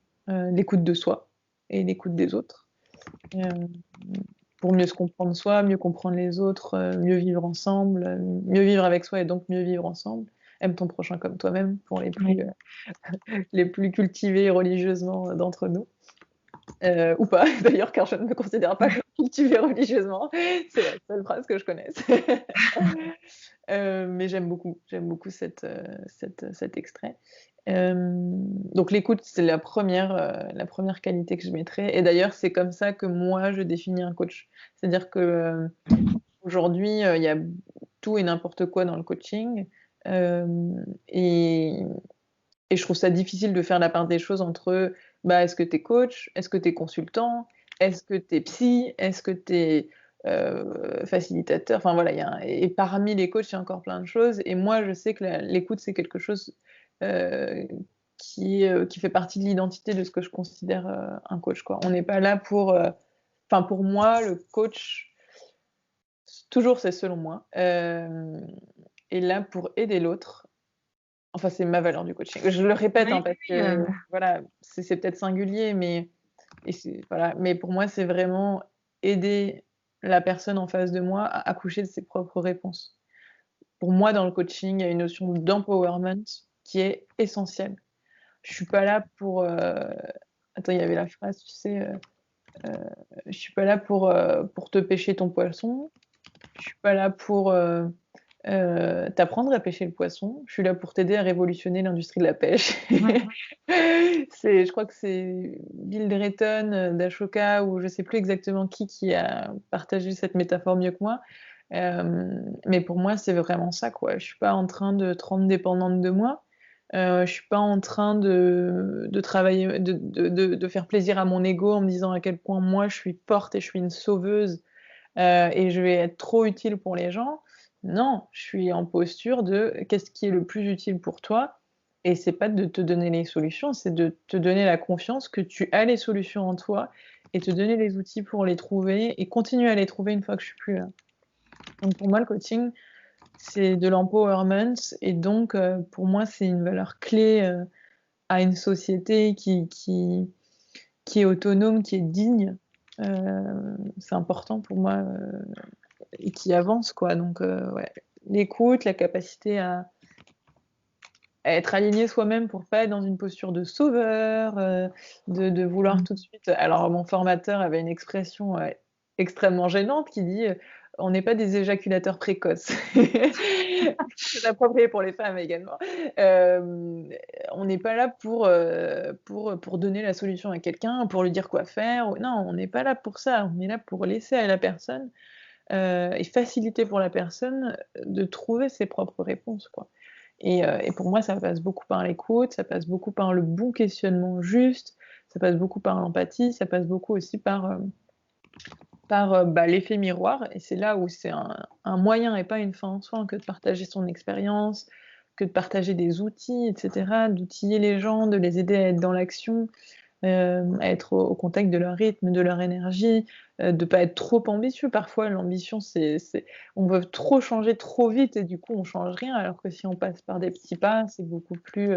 l'écoute de soi et l'écoute des autres, hem, pour mieux se comprendre soi, mieux comprendre les autres, mieux vivre ensemble, mieux vivre avec soi et donc mieux vivre ensemble. Aime ton prochain comme toi-même pour oui. les plus cultivés religieusement d'entre nous, ou pas d'ailleurs car je ne me considère pas comme cultivée religieusement, c'est la seule phrase que je connaisse. Mais j'aime beaucoup cet extrait. Donc l'écoute, c'est la première qualité que je mettrais et d'ailleurs, c'est comme ça que moi, je définis un coach. C'est-à-dire que, aujourd'hui, il y a tout et n'importe quoi dans le coaching, hem et et je trouve ça difficile de faire la part des choses entre, bah, est-ce que tu es coach? Est-ce que tu es consultant? Est-ce que tu es psy? Est-ce que tu es, facilitateur? Enfin voilà, il y a et parmi les coachs, il y a encore plein de choses et moi, je sais que l'écoute, c'est quelque chose, heu, qui fait partie de l'identité de ce que je considère, un coach, quoi. On n'est pas là pour, enfin pour moi, le coach, toujours c'est selon moi, est là pour aider l'autre. Enfin, c'est ma valeur du coaching. Je le répète, Oui, hein, parce oui, que voilà, c'est peut-être singulier, mais voilà, mais pour moi, c'est vraiment aider la personne en face de moi à accoucher de ses propres réponses. Pour moi, dans le coaching, il y a une notion d'empowerment qui est essentielle. Je suis pas là pour, attends, il y avait la phrase, tu sais, je suis pas là pour te pêcher ton poisson. Je suis pas là pour, t'apprendre à pêcher le poisson, je suis là pour t'aider à révolutionner l'industrie de la pêche. ouais, Je crois que c'est Bill Drayton, d'Ashoka ou je sais plus exactement qui a partagé cette métaphore mieux que moi. Mais pour moi, c'est vraiment ça, quoi. Je suis pas en train de te rendre dépendante de moi, je suis pas en train de travailler, de faire plaisir à mon ego en me disant à quel point moi je suis forte et je suis une sauveuse, et je vais être trop utile pour les gens. Non, je suis en posture de qu'est-ce qui est le plus utile pour toi? Et c'est pas de te donner les solutions, c'est de te donner la confiance que tu as les solutions en toi et te donner les outils pour les trouver et continuer à les trouver une fois que je suis plus là. Donc pour moi, le coaching, c'est de l'empowerment et donc pour moi, c'est une valeur clé, à une société qui est autonome, qui est digne. C'est important pour moi, et qui avance quoi donc ouais, l'écoute, la capacité à être aligné soi-même pour pas être dans une posture de sauveur, de vouloir mmh, tout de suite alors mon formateur avait une expression, extrêmement gênante qui dit, «On n'est pas des éjaculateurs précoces». C'est approprié pour les femmes également. Hem, on n'est pas là pour donner la solution à quelqu'un, pour lui dire quoi faire ou non, on n'est pas là pour ça. On est là pour laisser à la personne, et faciliter pour la personne, de trouver ses propres réponses, quoi. Et pour moi, ça passe beaucoup par l'écoute, ça passe beaucoup par le bon questionnement juste, ça passe beaucoup par l'empathie, ça passe beaucoup aussi par bah, l'effet miroir et c'est là où c'est un moyen et pas une fin en soi, hein, que de partager son expérience, que de partager des outils et cetera, d'outiller les gens, de les aider à être dans l'action. à être au contact de leur rythme, de leur énergie, de pas être trop ambitieux. Parfois, l'ambition, c'est on veut trop changer trop vite et du coup, on change rien, alors que si on passe par des petits pas, c'est beaucoup plus,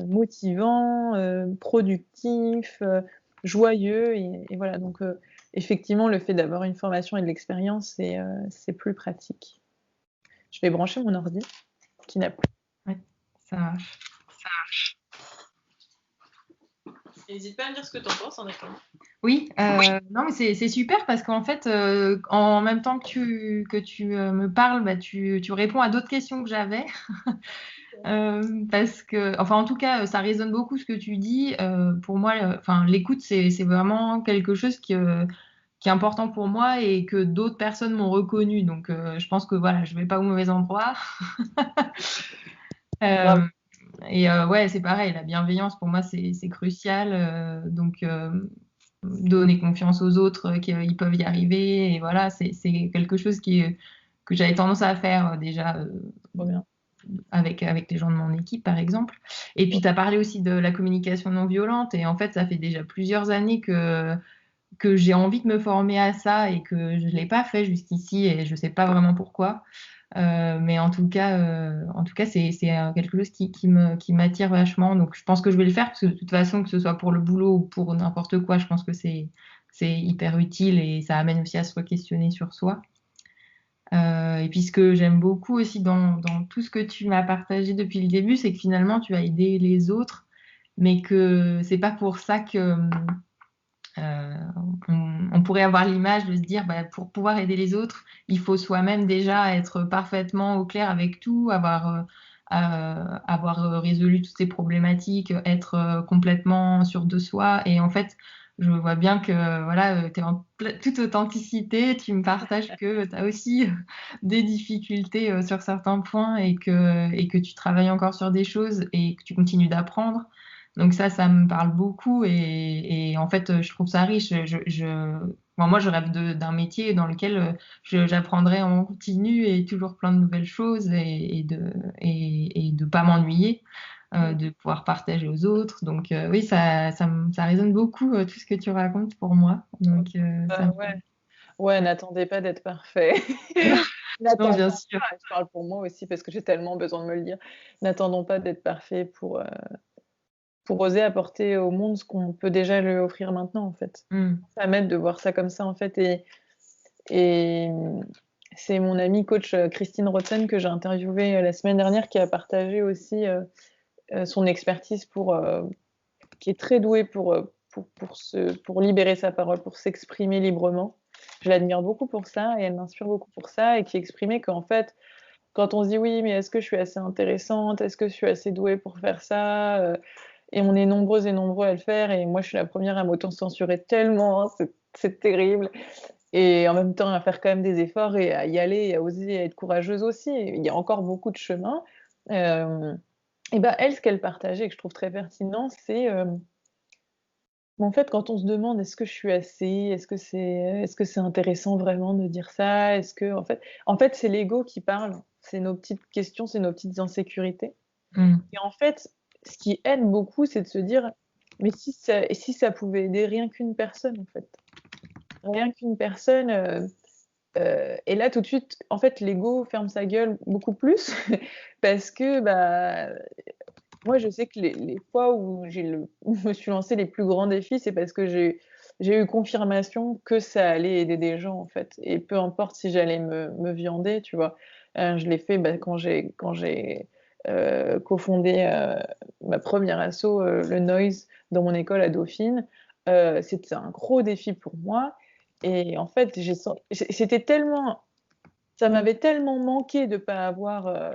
motivant, productif, joyeux et voilà donc effectivement, le fait d'avoir une formation et de l'expérience, c'est plus pratique. Je vais brancher mon ordi qui n'a plus. Ouais, ça marche. N'hésite pas à me dire ce que tu en penses en attendant. Oui, non, mais c'est super parce qu'en fait, en même temps que tu me parles, bah, tu réponds à d'autres questions que j'avais. Parce que, enfin, en tout cas, ça résonne beaucoup ce que tu dis. Pour moi, enfin, l'écoute, c'est vraiment quelque chose qui est important pour moi et que d'autres personnes m'ont reconnu. Donc, je pense que voilà, je vais pas au mauvais endroit. Bravo. Ouais, c'est pareil, la bienveillance pour moi, c'est crucial. Donc, donner confiance aux autres qu'ils peuvent y arriver. Et voilà, c'est quelque chose que j'avais tendance à faire déjà Trop bien. avec les gens de mon équipe, par exemple. Et puis, tu as parlé aussi de la communication non violente. Et en fait, ça fait déjà plusieurs années que j'ai envie de me former à ça et que je ne l'ai pas fait jusqu'ici et je ne sais pas vraiment pourquoi. Mais en tout cas c'est quelque chose qui m'attire vachement. Donc, je pense que je vais le faire parce que de toute façon, que ce soit pour le boulot ou pour n'importe quoi, je pense que c'est hyper utile et ça amène aussi à se questionner sur soi. Et puis, ce que j'aime beaucoup aussi dans tout ce que tu m'as partagé depuis le début, c'est que finalement, tu as aidé les autres, mais que c'est pas pour ça que euh, on pourrait avoir l'image de se dire, bah, pour pouvoir aider les autres, il faut soi-même déjà être parfaitement au clair avec tout, avoir résolu toutes ces problématiques, être complètement sûr de soi. Et en fait, je vois bien que voilà, tu es en toute authenticité, tu me partages que tu as aussi des difficultés sur certains points et que tu travailles encore sur des choses et que tu continues d'apprendre. Donc ça me parle beaucoup et en fait, je trouve ça riche. Moi, je rêve d'un métier dans lequel j'apprendrai en continu et toujours plein de nouvelles choses et de pas m'ennuyer, de pouvoir partager aux autres. Donc oui, ça résonne beaucoup tout ce que tu racontes pour moi. Donc ça me... Ouais. Ouais, n'attendez pas d'être parfait. Non, bien N'attendons sûr. pas, je parle pour moi aussi parce que j'ai tellement besoin de me le dire. N'attendons pas d'être parfait pour oser apporter au monde ce qu'on peut déjà lui offrir maintenant, en fait. Mm. Ça m'aide de voir ça comme ça, en fait et c'est mon amie coach, Christine Rotzen que j'ai interviewée, la semaine dernière qui a partagé aussi, son expertise qui est très douée pour libérer sa parole, pour s'exprimer librement. Je l'admire beaucoup pour ça et elle m'inspire beaucoup pour ça et qui exprimait qu'en fait, quand on se dit: «Oui, mais est-ce que je suis assez intéressante? Est-ce que je suis assez douée pour faire ça?» Et on est nombreuses et nombreux à le faire et moi je suis la première à m'auto-censurer tellement, hein, c'est terrible et en même temps à faire quand même des efforts et à y aller et à oser, à être courageuse aussi. Et il y a encore beaucoup de chemin. Hem et bah, elle, ce qu'elle partageait et que je trouve très pertinent, c'est, mais en fait, quand on se demande: «Est-ce que je suis assez? Est-ce que c'est intéressant vraiment de dire ça? Est-ce que» en fait, c'est l'ego qui parle. C'est nos petites questions, c'est nos petites insécurités Mm. et en fait, ce qui aide beaucoup, c'est de se dire: «Mais si ça pouvait aider rien qu'une personne, en fait?» Rien qu'une personne, et là, tout de suite, en fait, l'ego ferme sa gueule beaucoup plus parce que, bah, moi, je sais que les fois où je me suis lancée les plus grands défis, c'est parce que j'ai eu confirmation que ça allait aider des gens, en fait et peu importe si j'allais me viander, tu vois? Je l'ai fait, bah, quand j'ai cofondé, ma première asso, le Noise, dans mon école à Dauphine. C'était un gros défi pour moi et en fait, c'était tellement ça m'avait tellement manqué de pas avoir,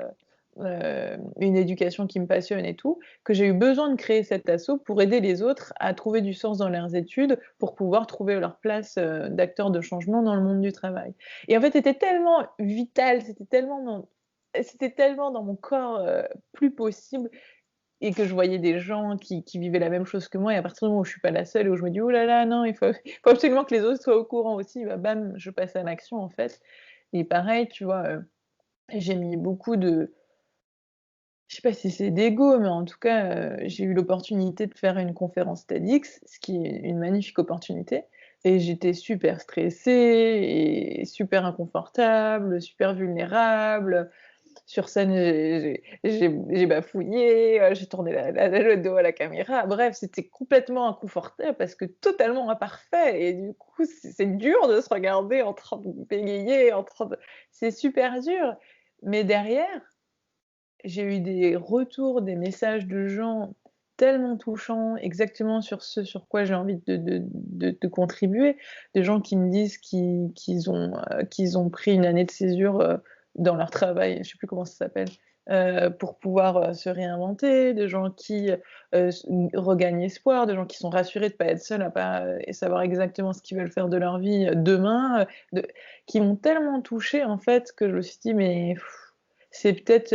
une éducation qui me passionne et tout, que j'ai eu besoin de créer cette asso pour aider les autres à trouver du sens dans leurs études, pour pouvoir trouver leur place, d'acteurs de changement dans le monde du travail. Et en fait, c'était tellement vital, c'était tellement dans mon corps, plus possible et que je voyais des gens qui vivaient la même chose que moi et à partir du moment où je suis pas la seule et où je me dis: «Oh là là, non, il faut absolument que les autres soient au courant aussi», bah, bam, je passe à l'action, en fait et pareil, tu vois, j'ai mis beaucoup je sais pas si c'est d'ego, mais en tout cas, j'ai eu l'opportunité de faire une conférence TEDx, ce qui est une magnifique opportunité et j'étais super stressée et super inconfortable, super vulnérable. Sur scène, j'ai bafouillé, j'ai tourné le dos à la caméra. Bref, c'était complètement inconfortable parce que totalement imparfait et du coup, c'est dur de se regarder en train de bégayer, en train de c'est super dur. Mais derrière, j'ai eu des retours, des messages de gens tellement touchants, exactement sur ce sur quoi j'ai envie de contribuer. Des gens qui me disent qu'ils ont pris une année de césure, dans leur travail, je sais plus comment ça s'appelle, pour pouvoir, se réinventer, des gens qui, regagnent espoir, des gens qui sont rassurés de pas être seuls à pas et savoir exactement ce qu'ils veulent faire de leur vie, demain, de qui m'ont tellement touchée en fait que je me suis dit: «Mais c'est peut-être,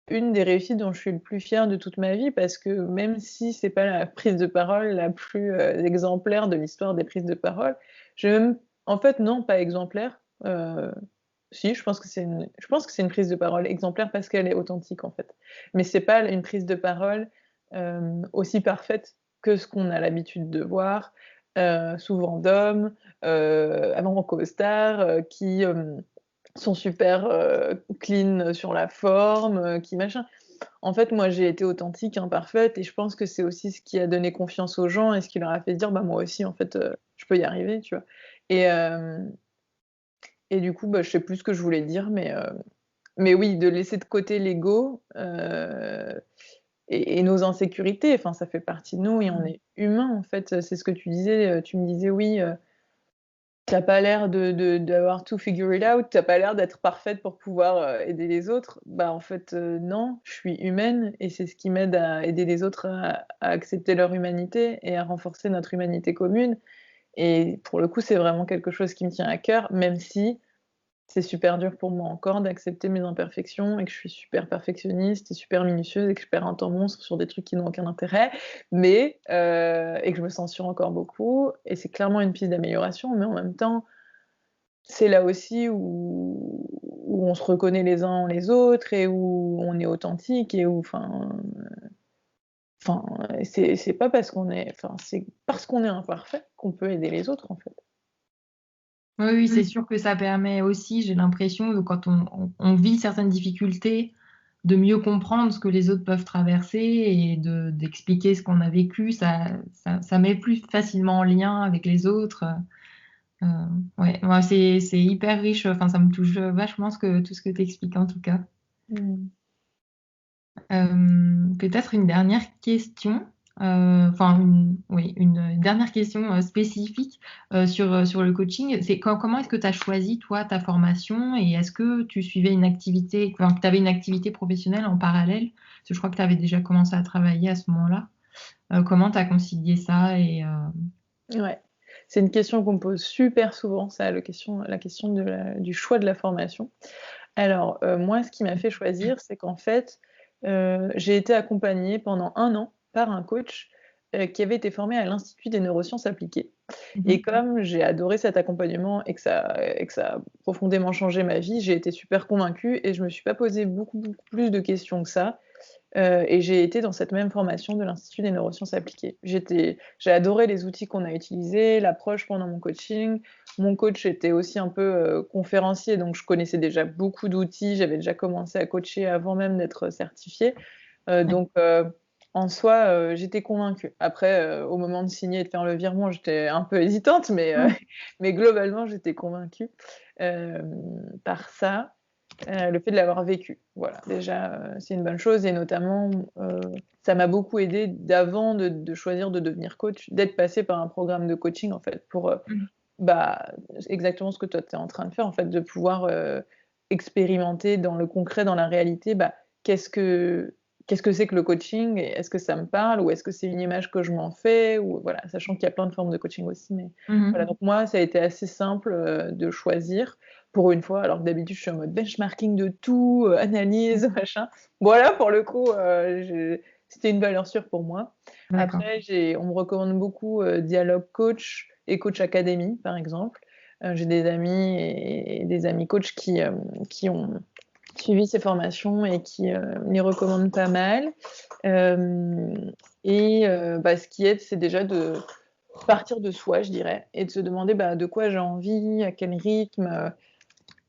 une des réussites dont je suis le plus fière de toute ma vie parce que même si c'est pas la prise de parole la plus, exemplaire de l'histoire des prises de parole, j'ai même en fait non, pas exemplaire, si je pense que c'est une prise de parole exemplaire parce qu'elle est authentique en fait. Mais c'est pas une prise de parole, aussi parfaite que ce qu'on a l'habitude de voir, souvent d'hommes, en costard, qui, sont super, clean sur la forme, qui machin. En fait, moi, j'ai été authentique, imparfaite et je pense que c'est aussi ce qui a donné confiance aux gens et ce qui leur a fait dire: «Bah, moi aussi, en fait, je peux y arriver», tu vois? Et et du coup, bah, je sais plus ce que je voulais dire, mais oui, de laisser de côté l'ego, et nos insécurités, enfin, ça fait partie de nous et on Mmh. est humain, en fait, c'est ce que tu disais, tu me disais: «Oui, tu pas l'air d'avoir tout figure it out, tu pas l'air d'être parfaite pour pouvoir, aider les autres. Bah, en fait, non, je suis humaine et c'est ce qui m'aide à aider les autres à accepter leur humanité et à renforcer notre humanité commune et pour le coup, c'est vraiment quelque chose qui me tient à cœur, même si c'est super dur pour moi encore d'accepter mes imperfections et que je suis super perfectionniste et super minutieuse et que je perds un temps monstre sur des trucs qui n'ont aucun intérêt, mais et que je me censure encore beaucoup et c'est clairement une piste d'amélioration, mais en même temps, c'est là aussi où on se reconnaît les uns en les autres et où on est authentique et où enfin, c'est pas parce qu'on est enfin, c'est parce qu'on est imparfait qu'on peut aider les autres, en fait. Oui, oui, c'est sûr que ça permet aussi, j'ai l'impression, de quand on vit certaines difficultés, de mieux comprendre ce que les autres peuvent traverser et d'expliquer ce qu'on a vécu. Ça met plus facilement en lien avec les autres, heu, ouais, ouais, c'est hyper riche, enfin, ça me touche, vachement tout ce que tu expliques, en tout cas. Mmh. Peut-être une dernière question, enfin une dernière question, spécifique, sur le coaching. C'est comment est-ce que tu as choisi toi ta formation et est-ce que tu suivais une activité enfin que tu avais une activité professionnelle en parallèle? Parce que je crois que tu avais déjà commencé à travailler à ce moment-là. Comment tu as concilié ça et Ouais. C'est une question qu'on me pose super souvent, ça, la question du choix de la formation. Alors, moi, ce qui m'a fait choisir, c'est qu'en fait, j'ai été accompagnée pendant 1 an par un coach, qui avait été formé à l'Institut des neurosciences appliquées mmh et comme j'ai adoré cet accompagnement et que ça a profondément changé ma vie, j'ai été super convaincue et je me suis pas posé beaucoup plus de questions que ça. Et j'ai été dans cette même formation de l'Institut des neurosciences appliquées. J'ai adoré les outils qu'on a utilisés, l'approche pendant mon coaching. Mon coach était aussi un peu, conférencier, donc je connaissais déjà beaucoup d'outils. J'avais déjà commencé à coacher avant même d'être certifiée. Donc en soi, j'étais convaincue. Après, au moment de signer et de faire le virement, j'étais un peu hésitante, mh. mais globalement, j'étais convaincue, par ça. Le fait de l'avoir vécu, voilà, déjà, c'est une bonne chose et notamment, ça m'a beaucoup aidée d'avant de choisir de devenir coach, d'être passée par un programme de coaching, en fait, pour, Mmh. bah, exactement ce que toi tu es en train de faire, en fait, de pouvoir, expérimenter dans le concret, dans la réalité, bah, qu'est-ce que qu'est-ce que c'est que le coaching et est-ce que ça me parle ou est-ce que c'est une image que je m'en fais ou voilà, sachant qu'il y a plein de formes de coaching aussi, mais voilà, Mmh. donc moi, ça a été assez simple, de choisir pour une fois, alors que d'habitude, je suis en mode benchmarking de tout, analyse, machin. Voilà, pour le coup, j'ai c'était une valeur sûre pour moi. D'accord. Après, on me recommande beaucoup, Dialogue Coach et Coach Academy, par exemple. J'ai des amis et des amis coachs qui ont suivi ces formations et qui m'y recommandent pas mal. Ce qui aide, c'est déjà de partir de soi, je dirais, et de se demander, de quoi j'ai envie, à quel rythme,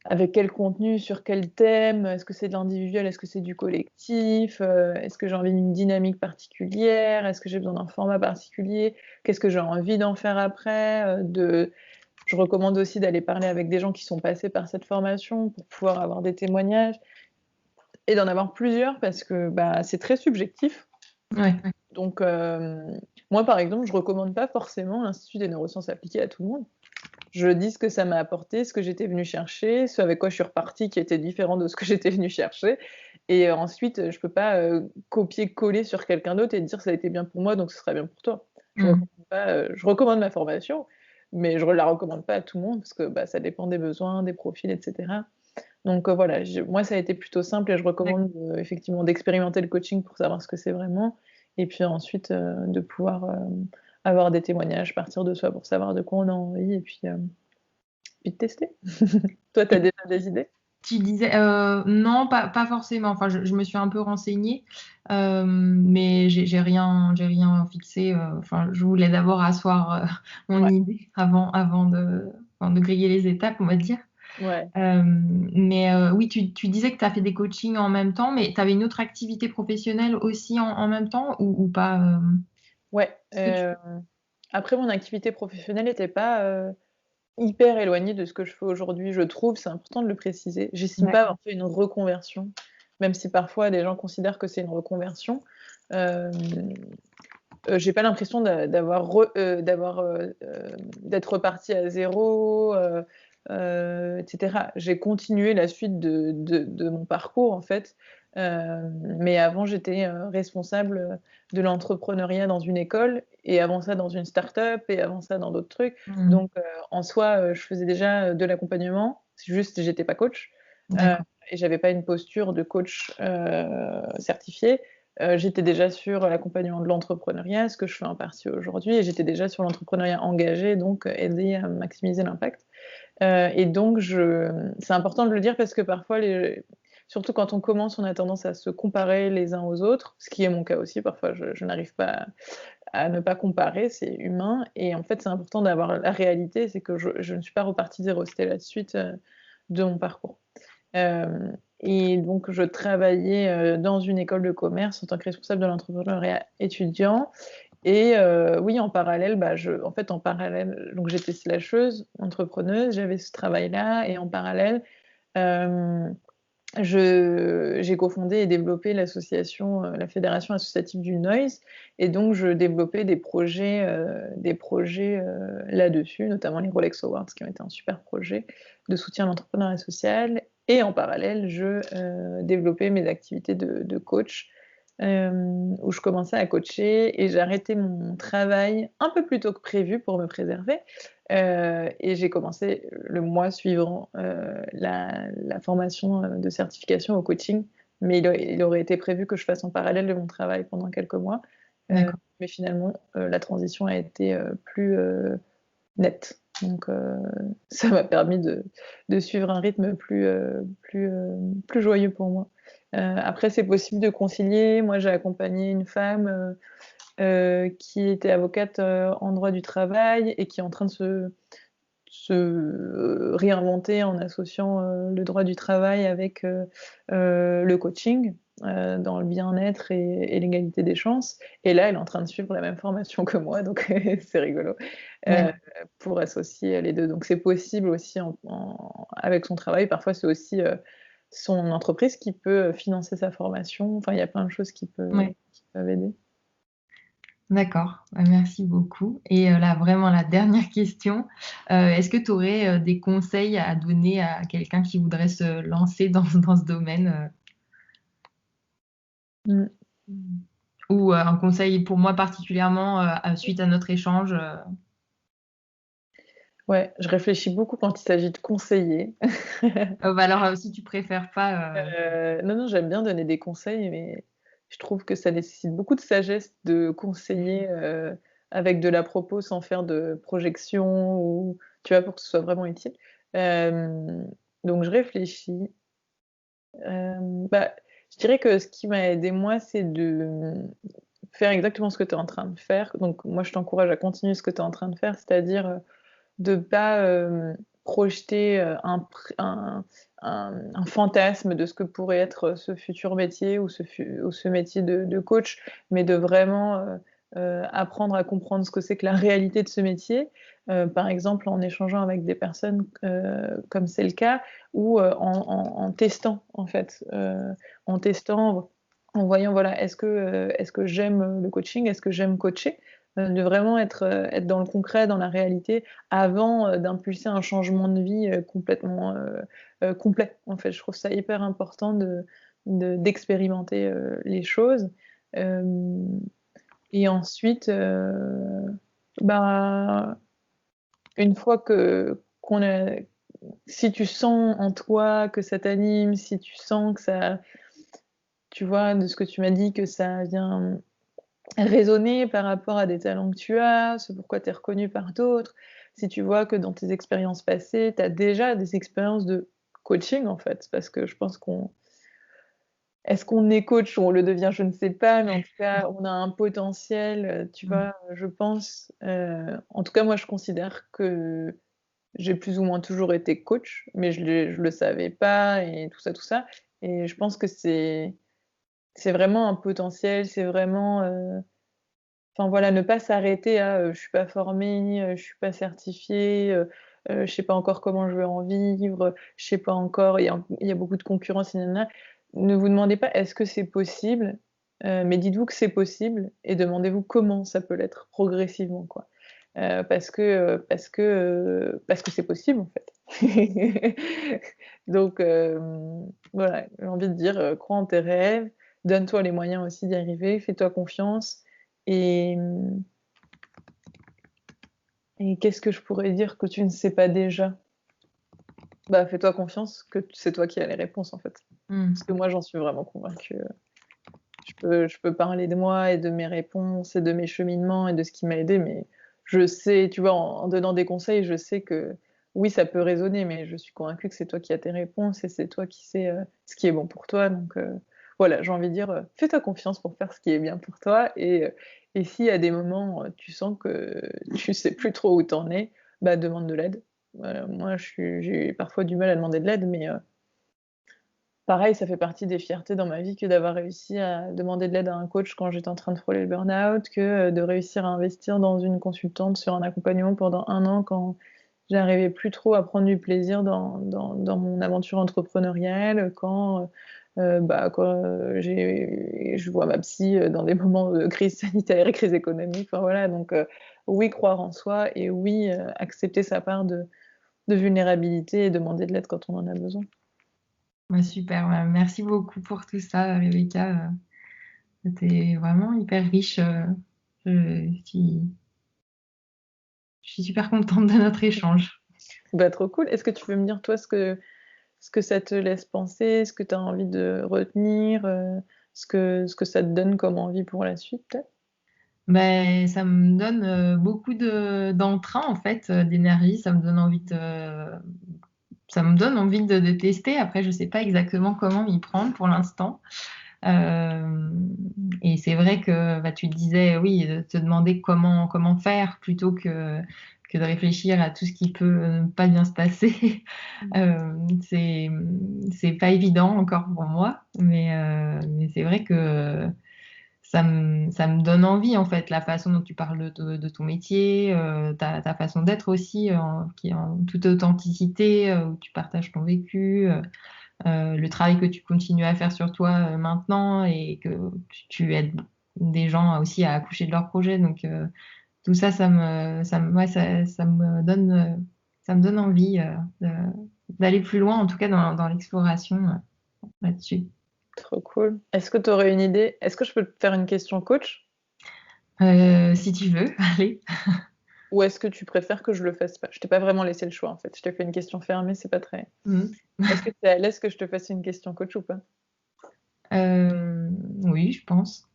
avec quel contenu, sur quel thème, est-ce que c'est de l'individuel, est-ce que c'est du collectif, est-ce que j'ai envie d'une dynamique particulière, est-ce que j'ai besoin d'un format particulier, qu'est-ce que j'ai envie d'en faire après, je recommande aussi d'aller parler avec des gens qui sont passés par cette formation pour pouvoir avoir des témoignages et d'en avoir plusieurs parce que, c'est très subjectif. Ouais. Donc, moi, par exemple, je recommande pas forcément l'Institut des neurosciences appliquées à tout le monde. Je dis ce que ça m'a apporté, ce que j'étais venue chercher, ce avec quoi je suis repartie qui était différent de ce que j'étais venue chercher et ensuite, je peux pas, copier-coller sur quelqu'un d'autre et dire: «Ça a été bien pour moi, donc ce sera bien pour toi». Mmh. Je recommande ma formation, mais je la recommande pas à tout le monde parce que, ça dépend des besoins, des profils et cetera. Donc, voilà, moi, ça a été plutôt simple et je D'accord. recommande, effectivement d'expérimenter le coaching pour savoir ce que c'est vraiment et puis ensuite, de pouvoir, avoir des témoignages, partir de soi pour savoir de quoi on a envie et puis de tester. Toi, tu as déjà des idées? Tu disais, non, pas forcément. Enfin, je me suis un peu renseignée, mais j'ai rien fixé, enfin, je voulais d'abord asseoir, mon Ouais, idée avant de griller les étapes, on va dire. ouais, Mais oui, tu disais que tu as fait des coachings en même temps, mais tu avais une autre activité professionnelle aussi en même temps ou pas, ouais, Est-ce que tu après mon activité professionnelle était pas, hyper éloignée de ce que je fais aujourd'hui, je trouve, c'est important de le préciser. J'estime pas D'accord. avoir fait une reconversion, même si parfois les gens considèrent que c'est une reconversion. Hem J'ai pas l'impression d'être repartie à 0, et cetera. J'ai continué la suite de mon parcours, en fait, mais avant j'étais, responsable, de l'entrepreneuriat dans une école et avant ça dans une start-up et avant ça dans d'autres trucs. Mmh. Donc, en soi, je faisais déjà, de l'accompagnement, c'est juste j'étais pas coach, heu D'accord. et j'avais pas une posture de coach, certifié. J'étais déjà sur l'accompagnement de l'entrepreneuriat, ce que je fais en partie aujourd'hui et j'étais déjà sur l'entrepreneuriat engagé, donc aider à maximiser l'impact. Et donc c'est important de le dire parce que parfois surtout quand on commence, on a tendance à se comparer les uns aux autres, ce qui est mon cas aussi, parfois je n'arrive pas à ne pas comparer, c'est humain et en fait, c'est important d'avoir la réalité, c'est que je ne suis pas repartie de 0, c'était la suite, de mon parcours. Et donc je travaillais, dans une école de commerce en tant que responsable de l'entrepreneuriat étudiant et oui, en parallèle, en parallèle, donc j'étais slasheuse, entrepreneuse, j'avais ce travail-là et en parallèle, hem, j'ai cofondé et développé l'association, la fédération associative du Noise et donc je développais des projets, là-dessus, notamment les Rolex Awards qui ont été un super projet de soutien à l'entrepreneuriat social et en parallèle, développais mes activités de coach, où je commençais à coacher et j'ai arrêté mon travail un peu plus tôt que prévu pour me préserver, et j'ai commencé le mois suivant, la formation, de certification au coaching, mais il aurait été prévu que je fasse en parallèle de mon travail pendant quelques mois, D'accord. mais finalement, la transition a été, plus, nette. Donc ça m'a permis de suivre un rythme plus joyeux pour moi. Après c'est possible de concilier. Moi, j'ai accompagné une femme, qui était avocate, en droit du travail et qui est en train de se réinventer en associant, le droit du travail avec, le coaching, dans le bien-être et l'égalité des chances et là, elle est en train de suivre la même formation que moi, donc c'est rigolo, heu, D'accord. pour associer les 2. Donc c'est possible aussi avec son travail. Parfois, c'est aussi, son entreprise qui peut, financer sa formation. Enfin, il y a plein de choses Ouais. qui peuvent aider. D'accord, bah, merci beaucoup et là, vraiment la dernière question, est-ce que tu aurais, des conseils à donner à quelqu'un qui voudrait se lancer dans ce domaine, Mmh. ou un conseil pour moi particulièrement, suite à notre échange, Ouais, je réfléchis beaucoup quand il s'agit de conseiller. alors, si tu préfères pas, Non, non, j'aime bien donner des conseils, mais je trouve que ça nécessite beaucoup de sagesse de conseiller, avec de l'à-propos sans faire de projection ou tu vois, pour que ce soit vraiment utile. Hem, donc je réfléchis. Bah, je dirais que ce qui m'a aidé moi, c'est de faire exactement ce que tu es en train de faire. Donc moi, je t'encourage à continuer ce que tu es en train de faire, c'est-à-dire de pas projeter un fantasme de ce que pourrait être ce futur métier ou ce métier de coach, mais de vraiment apprendre à comprendre ce que c'est que la réalité de ce métier. Par exemple, en échangeant avec des personnes comme c'est le cas, ou en testant, en fait. En testant, en voyant, voilà, est-ce que j'aime le coaching, est-ce que j'aime coacher, de vraiment être dans le concret, dans la réalité, avant d'impulser un changement de vie complètement complet. En fait, je trouve ça hyper important d'expérimenter les choses. Euh, et ensuite, bah, une fois qu'on a, si tu sens en toi que ça t'anime, si tu sens que ça, tu vois, de ce que tu m'as dit, que ça vient raisonner par rapport à des talents que tu as, ce pourquoi tu es reconnu par d'autres, si tu vois que dans tes expériences passées, tu as déjà des expériences de coaching en fait, parce que je pense qu'on... Est-ce qu'on est coach ou on le devient, je ne sais pas, mais en tout cas, on a un potentiel, tu Mm. vois, je pense. En tout cas, moi, je considère que j'ai plus ou moins toujours été coach, mais je le savais pas et tout ça, tout ça. Et je pense que c'est vraiment un potentiel, c'est vraiment enfin voilà, ne pas s'arrêter à je suis pas formée, je suis pas certifiée, je sais pas encore comment je vais en vivre, je sais pas encore, il y a beaucoup de concurrence, nanana. Ne vous demandez pas est-ce que c'est possible, mais dites-vous que c'est possible et demandez-vous comment ça peut l'être progressivement, quoi. Parce que c'est possible en fait. Donc voilà, j'ai envie de dire, crois en tes rêves, donne-toi les moyens aussi d'y arriver, fais-toi confiance et, et qu'est-ce que je pourrais dire que tu ne sais pas déjà? Bah, fais-toi confiance que c'est toi qui as les réponses en fait. Mm. Parce que moi, j'en suis vraiment convaincue. Je peux parler de moi et de mes réponses et de mes cheminements et de ce qui m'a aidé, mais je sais, tu vois, en donnant des conseils, je sais que oui, ça peut résonner, mais je suis convaincue que c'est toi qui as tes réponses et c'est toi qui sais ce qui est bon pour toi. Donc voilà, j'ai envie de dire, fais-toi confiance pour faire ce qui est bien pour toi. Et si à des moments, tu sens que tu sais plus trop où t'en es, bah demande de l'aide. Voilà, moi, j'ai parfois du mal à demander de l'aide, mais pareil, ça fait partie des fiertés dans ma vie que d'avoir réussi à demander de l'aide à un coach quand j'étais en train de frôler le burn-out, que de réussir à investir dans une consultante sur un accompagnement pendant 1 an quand j'arrivais plus trop à prendre du plaisir dans mon aventure entrepreneuriale, quand je vois ma psy dans des moments de crise sanitaire et crise économique. Enfin, voilà, donc oui, croire en soi et oui, accepter sa part de vulnérabilité et demander de l'aide quand on en a besoin. Ouais, super, ouais. Merci beaucoup pour tout ça, Rebecca. C'était vraiment hyper riche. Je suis, je suis super contente de notre échange. Bah, trop cool. Est-ce que tu peux me dire, toi, ce que ça te laisse penser, ce que tu as envie de retenir, ce que ça te donne comme envie pour la suite, peut-être? Ben, ça me donne beaucoup d'entrain, en fait, d'énergie. Ça me donne envie de tester. Après, je sais pas exactement comment m'y prendre pour l'instant. Euh, et c'est vrai que bah, tu te disais, oui, de te demander comment faire plutôt que de réfléchir à tout ce qui peut ne pas bien se passer. Mmh. Euh, c'est, c'est pas évident encore pour moi, mais c'est vrai que ça me donne envie, en fait, la façon dont tu parles de ton métier, ta façon d'être aussi, qui est en toute authenticité, où tu partages ton vécu. Le travail que tu continues à faire sur toi maintenant et que tu aides des gens aussi à accoucher de leur projet. Donc tout ça, ouais, ça me donne envie d'aller plus loin, en tout cas dans l'exploration là-dessus. Trop cool. Est-ce que tu aurais une idée? Est-ce que je peux te faire une question coach? Si tu veux, allez. Ou est-ce que tu préfères que je le fasse pas? Je t'ai pas vraiment laissé le choix, en fait. Je t'ai fait une question fermée, c'est pas très... Mm. Est-ce que tu es à l'aise que je te fasse une question coach ou pas? Oui, je pense.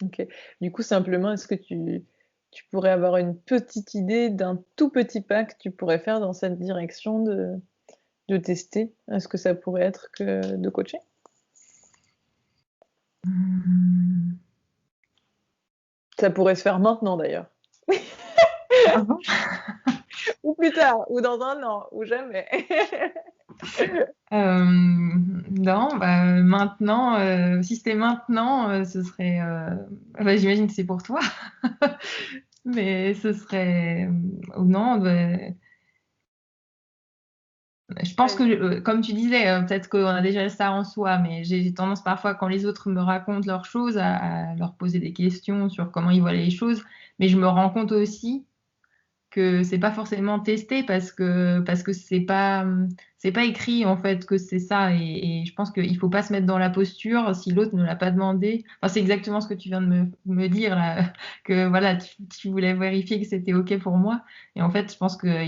Ok. Du coup, simplement, tu pourrais avoir une petite idée d'un tout petit pas que tu pourrais faire dans cette direction de tester ce que ça pourrait être que de coacher? Ça pourrait se faire maintenant d'ailleurs. Ou plus tard, ou dans un an, ou jamais. Non, bah, maintenant, si c'était maintenant, ce serait. Bah, j'imagine que c'est pour toi, mais ce serait. Ou non, bah, je pense que, Ouais. comme tu disais, peut-être qu'on a déjà ça en soi, mais j'ai tendance parfois, quand les autres me racontent leurs choses, à leur poser des questions sur comment ils voient les choses. Mais je me rends compte aussi que c'est pas forcément testé parce que c'est pas écrit en fait que c'est ça et je pense qu'il faut pas se mettre dans la posture si l'autre ne l'a pas demandé. Enfin, c'est exactement ce que tu viens de me dire là, que voilà, tu voulais vérifier que c'était OK pour moi. Et en fait, je pense euh,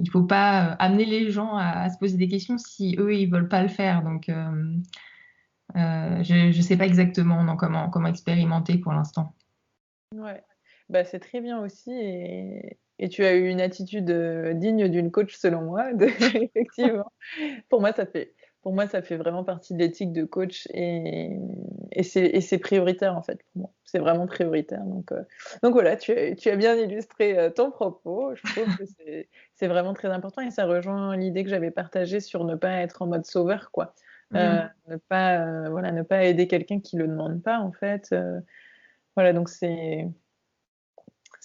il faut pas amener les gens à se poser des questions si eux ils veulent pas le faire. Donc, je sais pas exactement non, comment expérimenter pour l'instant. Ouais. Bah, c'est très bien aussi et tu as eu une attitude, digne d'une coach selon moi de effectivement. Pour moi, ça fait pour moi, ça fait vraiment partie de l'éthique de coach et c'est prioritaire, en fait, pour moi. C'est vraiment prioritaire donc voilà, tu as bien illustré, ton propos. Je trouve que c'est vraiment très important et ça rejoint l'idée que j'avais partagée sur ne pas être en mode sauveur, quoi. Mmh. Ne pas, voilà, ne pas aider quelqu'un qui le demande pas, en fait, voilà, donc c'est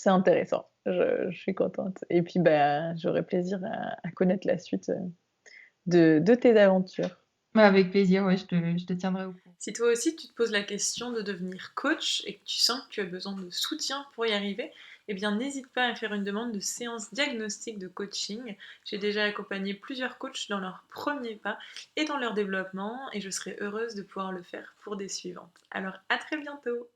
intéressant. Je suis contente et puis, bah, j'aurai plaisir à connaître la suite, de tes aventures. Ouais, avec plaisir, ouais, je te tiendrai au courant. Si toi aussi tu te poses la question de devenir coach et que tu sens que tu as besoin de soutien pour y arriver, eh bien n'hésite pas à faire une demande de séance diagnostique de coaching. J'ai déjà accompagné plusieurs coachs dans leurs premiers pas et dans leur développement et je serai heureuse de pouvoir le faire pour des suivantes. Alors à très bientôt!